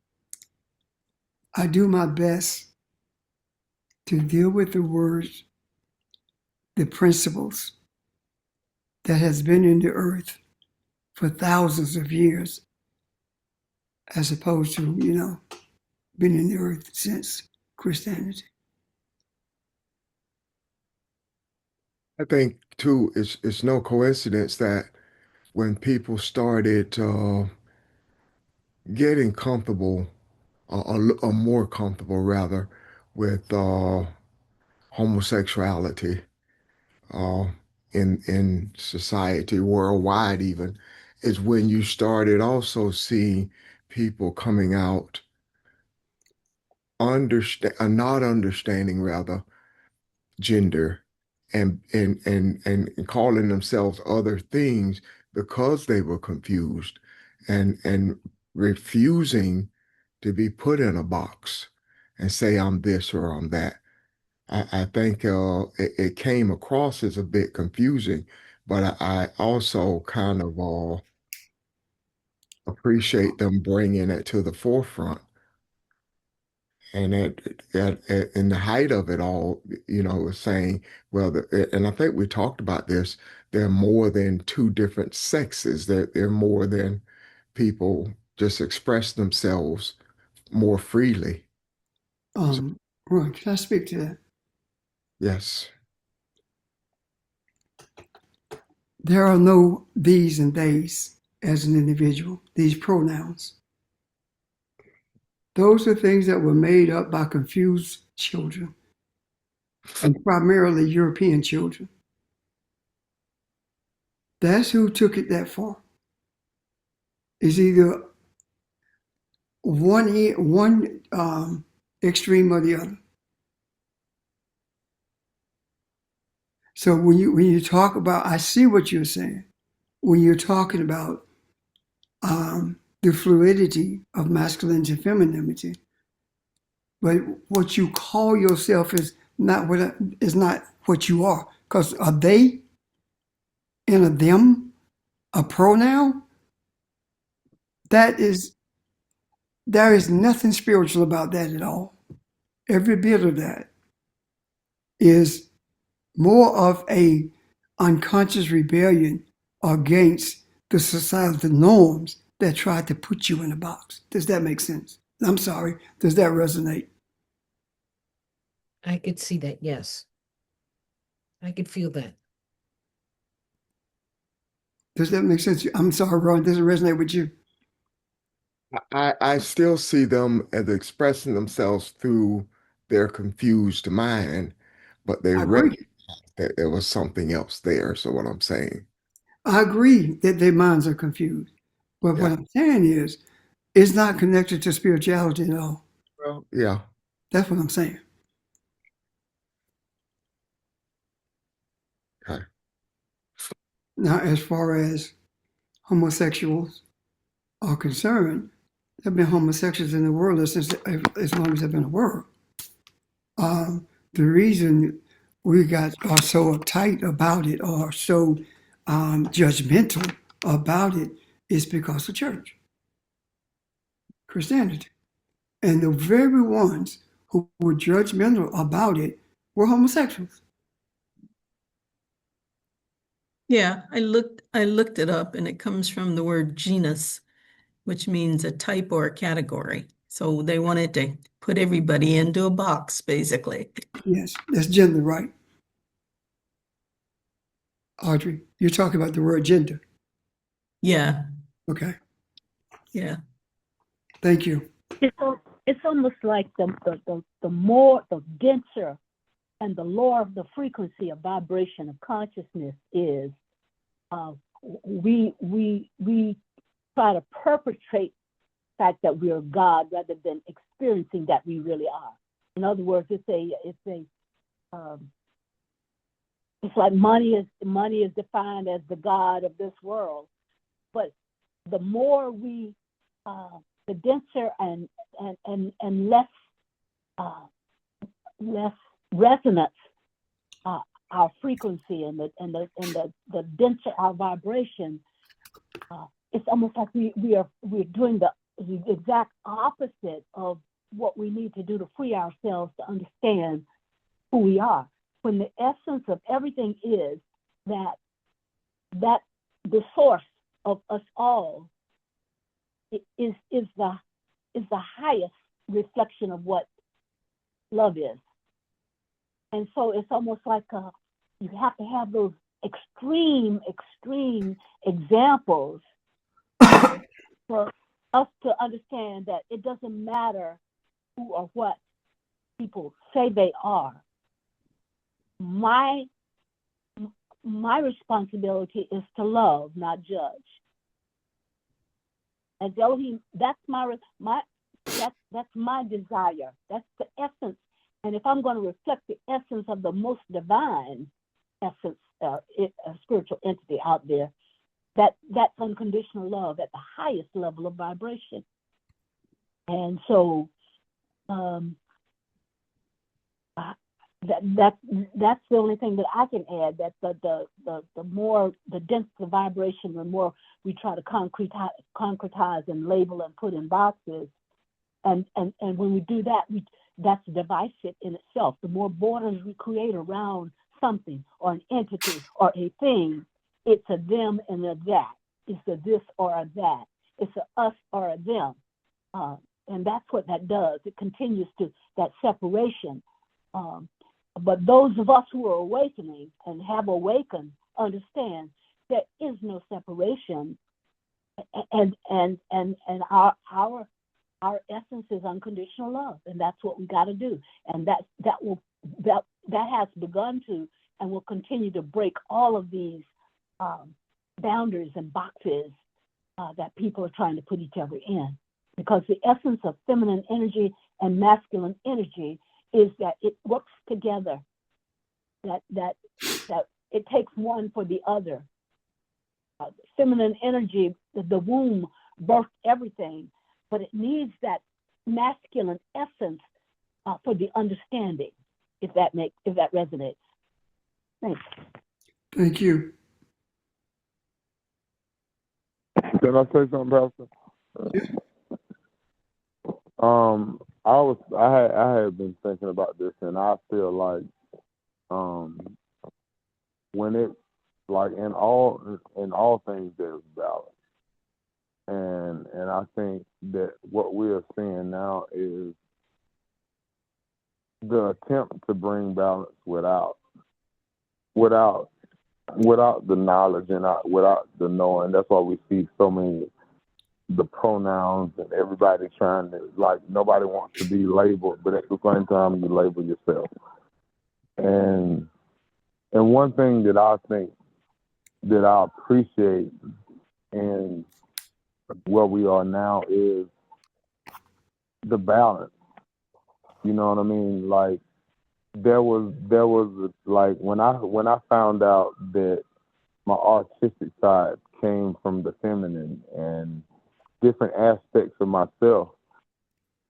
I do my best to deal with the words, the principles that has been in the earth for thousands of years, as opposed to, been in the earth since Christianity. I think too, it's no coincidence that when people started getting comfortable, or more comfortable rather, with homosexuality uh, in society worldwide, even, is when you started also seeing people coming out not understanding rather gender, and calling themselves other things because they were confused, and refusing to be put in a box and say I'm this or I'm that. I think it came across as a bit confusing, but I also kind of appreciate them bringing it to the forefront And in the height of it all, was saying, well, and I think we talked about this, there are more than two different sexes. There are more than people just express themselves more freely. Ron, can I speak to that? Yes. There are no these and theys as an individual, these pronouns. Those are things that were made up by confused children, and primarily European children. That's who took it that far. It's either one extreme or the other. So when you talk about, I see what you're saying. When you're talking about the fluidity of masculinity and femininity, but what you call yourself is not what you are. Because are they and a them a pronoun? There is nothing spiritual about that at all. Every bit of that is more of a unconscious rebellion against the societal norms that try to put you in a box. Does that make sense? I'm sorry. Does that resonate? I could see that, yes. I could feel that. Does that make sense? I'm sorry, Ron. Does it resonate with you? I still see them as expressing themselves through their confused mind, but they I agree. recognize that there was something else there. So what I'm saying. I agree that their minds are confused. But what Yeah. I'm saying is, it's not connected to spirituality at all. Well, yeah. That's what I'm saying. Okay. Now, as far as homosexuals are concerned, there have been homosexuals in the world since as long as I've been in the world. The reason we are so uptight about it or so judgmental about it is because of church, Christianity. And the very ones who were judgmental about it were homosexuals. Yeah, I looked it up and it comes from the word genus, which means a type or a category. So they wanted to put everybody into a box, basically. Yes, that's gender, right? Audrey, you're talking about the word gender. Yeah, Okay, yeah. thank you. It's almost like the denser and the lower the frequency of vibration of consciousness is, we try to perpetrate the fact that we are God rather than experiencing that we really are. In other words, it's like money is defined as the God of this world, but the more the denser and less resonance our frequency and the denser our vibration, it's almost like we're doing the exact opposite of what we need to do to free ourselves to understand who we are. When the essence of everything is that the source of us all is the highest reflection of what love is. And so it's almost like you have to have those extreme examples for us to understand that it doesn't matter who or what people say they are. My responsibility is to love, not judge. And Elohim, that's my desire. That's the essence. And if I'm going to reflect the essence of the most divine essence, a spiritual entity out there, that's unconditional love at the highest level of vibration. And so that's the only thing that I can add. That the more the denser the vibration, the more we try to concretize and label and put in boxes. And when we do that, that's divisive in itself. The more borders we create around something or an entity or a thing, it's a them and a that. It's a this or a that. It's a us or a them. And that's what that does. It continues to that separation. But those of us who are awakening and have awakened understand there is no separation, and our essence is unconditional love, and that's what we got to do. And that has begun to and will continue to break all of these boundaries and boxes that people are trying to put each other in. Because the essence of feminine energy and masculine energy is that it works together, that it takes one for the other. Feminine energy, the womb birthed everything, but it needs that masculine essence for the understanding, if that resonates. Thanks. Thank you. Can I say something, Pastor? I had been thinking about this, and I feel like when it, like, in all things there's balance, and I think that what we are seeing now is the attempt to bring balance without the knowledge and without the knowing. That's why we see so many the pronouns and everybody trying to, like, nobody wants to be labeled, but at the same time you label yourself. And one thing that I think that I appreciate in where we are now is the balance. You know what I mean? Like, there was like, when I found out that my artistic side came from the feminine and different aspects of myself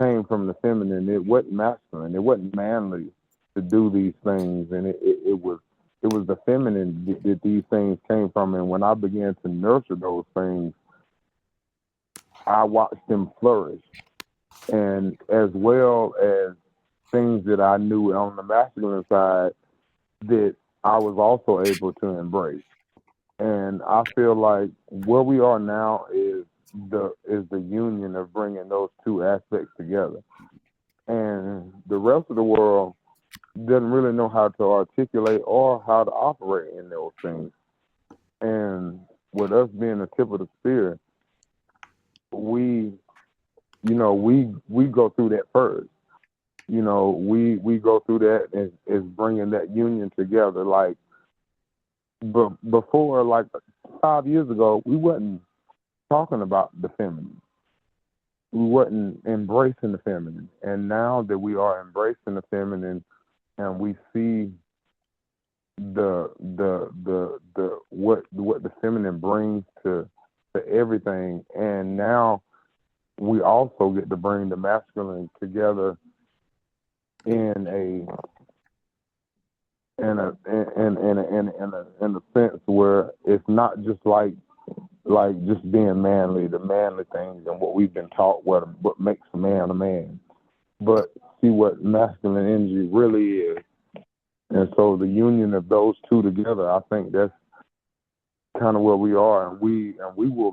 came from the feminine, it wasn't masculine, it wasn't manly to do these things, and it was the feminine that these things came from. And when I began to nurture those things, I watched them flourish, and as well as things that I knew on the masculine side that I was also able to embrace. And I feel like where we are now is the union of bringing those two aspects together. And the rest of the world doesn't really know how to articulate or how to operate in those things. And with us being the tip of the spear, we go through that first. We go through that as bringing that union together. Like, but before, like 5 years ago, we wasn't talking about the feminine. We wasn't embracing the feminine. And now that we are embracing the feminine, and we see what the feminine brings to everything, and now we also get to bring the masculine together in a sense where it's not just like just being manly, the manly things and what we've been taught what makes a man, but see what masculine energy really is. And so the union of those two together, I think that's kind of where we are, and we will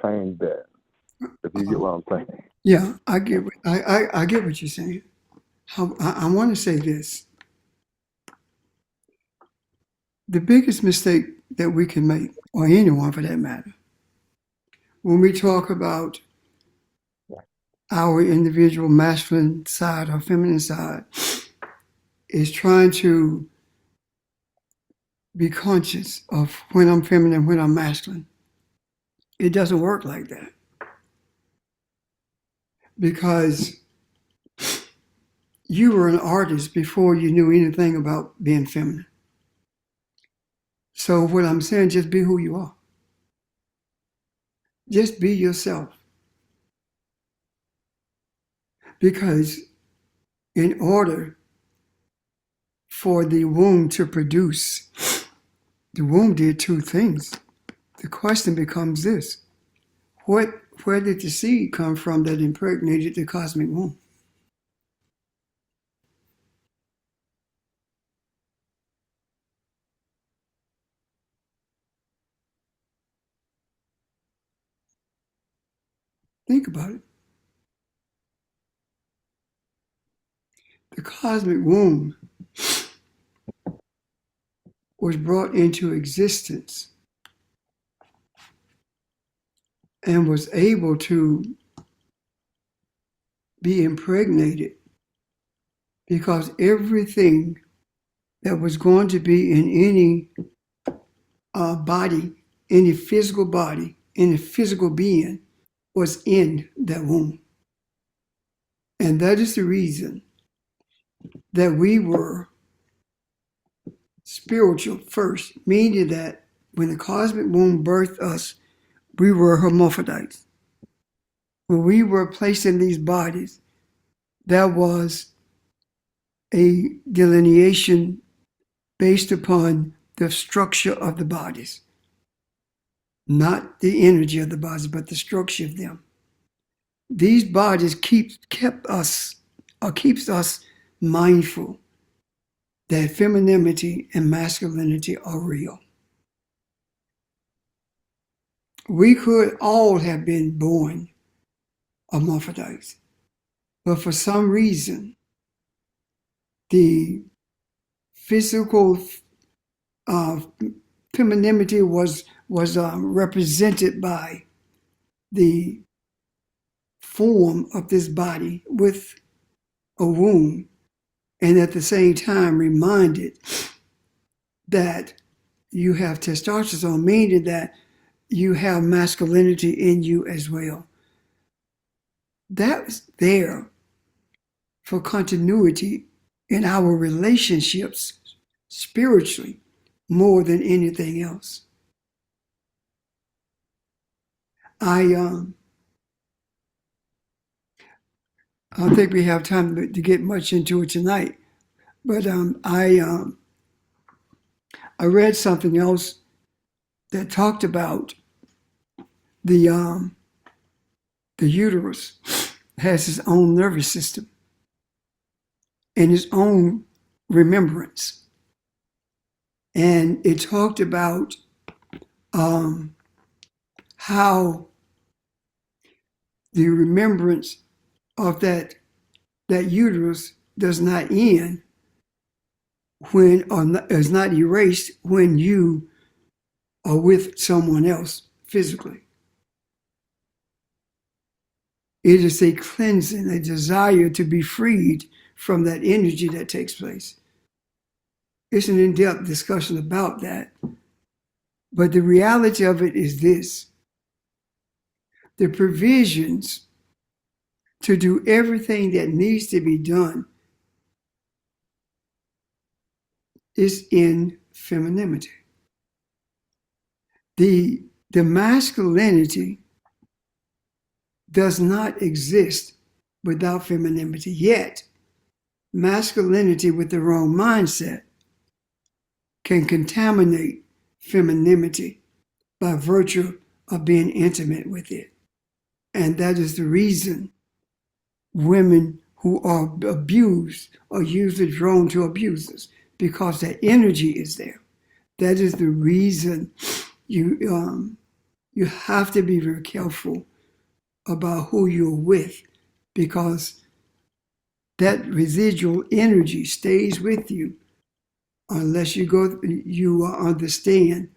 change that. If you get what I'm saying. Yeah, I get what you're saying. I want to say this. The biggest mistake that we can make, or anyone for that matter, when we talk about our individual masculine side or feminine side, is trying to be conscious of when I'm feminine, when I'm masculine. It doesn't work like that. Because you were an artist before you knew anything about being feminine. So what I'm saying, just be who you are. Just be yourself. Because in order for the womb to produce, the womb did two things. The question becomes this: where did the seed come from that impregnated the cosmic womb? Think about it. The cosmic womb was brought into existence and was able to be impregnated because everything that was going to be in any body, any physical body, any physical being was in that womb. And that is the reason that we were spiritual first, meaning that when the cosmic womb birthed us, we were hermaphrodites. When we were placed in these bodies, that was a delineation based upon the structure of the bodies, not the energy of the bodies, but the structure of them. These bodies keeps us mindful that femininity and masculinity are real. We could all have been born hermaphrodites, but for some reason, the physical femininity was represented by the form of this body with a womb, and at the same time reminded that you have testosterone, meaning that you have masculinity in you as well. That's there for continuity in our relationships spiritually more than anything else. I don't think we have time to get much into it tonight, but I read something else that talked about the uterus has its own nervous system and its own remembrance. And it talked about how the remembrance of that uterus does not end when, or is not erased when you are with someone else physically. It is a cleansing, a desire to be freed from that energy that takes place. It's an in-depth discussion about that. But the reality of it is this: the provisions to do everything that needs to be done is in femininity. The masculinity does not exist without femininity, yet masculinity with the wrong mindset can contaminate femininity by virtue of being intimate with it. And that is the reason women who are abused are usually drawn to abusers, because that energy is there. That is the reason you have to be very careful about who you're with, because that residual energy stays with you unless you understand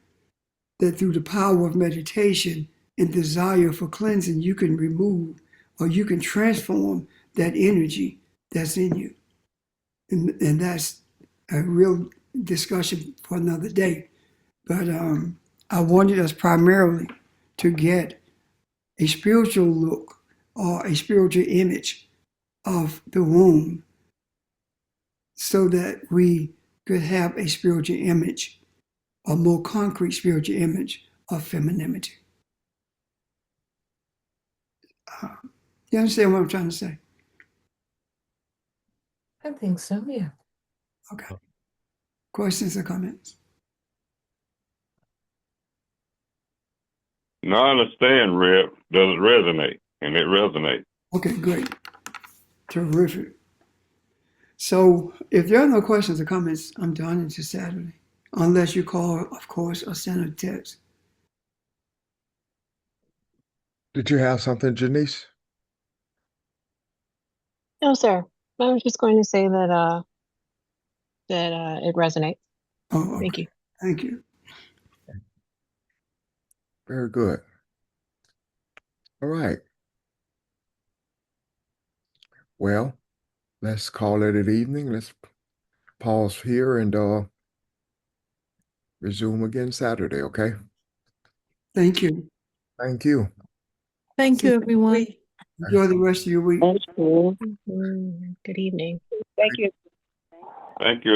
that through the power of meditation and desire for cleansing, you can remove or you can transform that energy that's in you. And that's a real discussion for another day. But I wanted us primarily to get a spiritual look or a spiritual image of the womb so that we could have a spiritual image, a more concrete spiritual image of femininity. You understand what I'm trying to say? I think so, yeah. Okay. Questions or comments? No, I understand, Reb. Does it resonate? And it resonates. Okay, great. Terrific. So if there are no questions or comments, I'm done until Saturday. Unless you call, of course, or send a text. Did you have something, Janice? No, sir. I was just going to say that it resonates. Oh, okay. Thank you. Thank you. Very good. All right. Well, let's call it an evening. Let's pause here and resume again Saturday, okay? Thank you. Thank you. Thank you, everyone. Enjoy the rest of your week. Thank you. Good evening. Thank you. Thank you.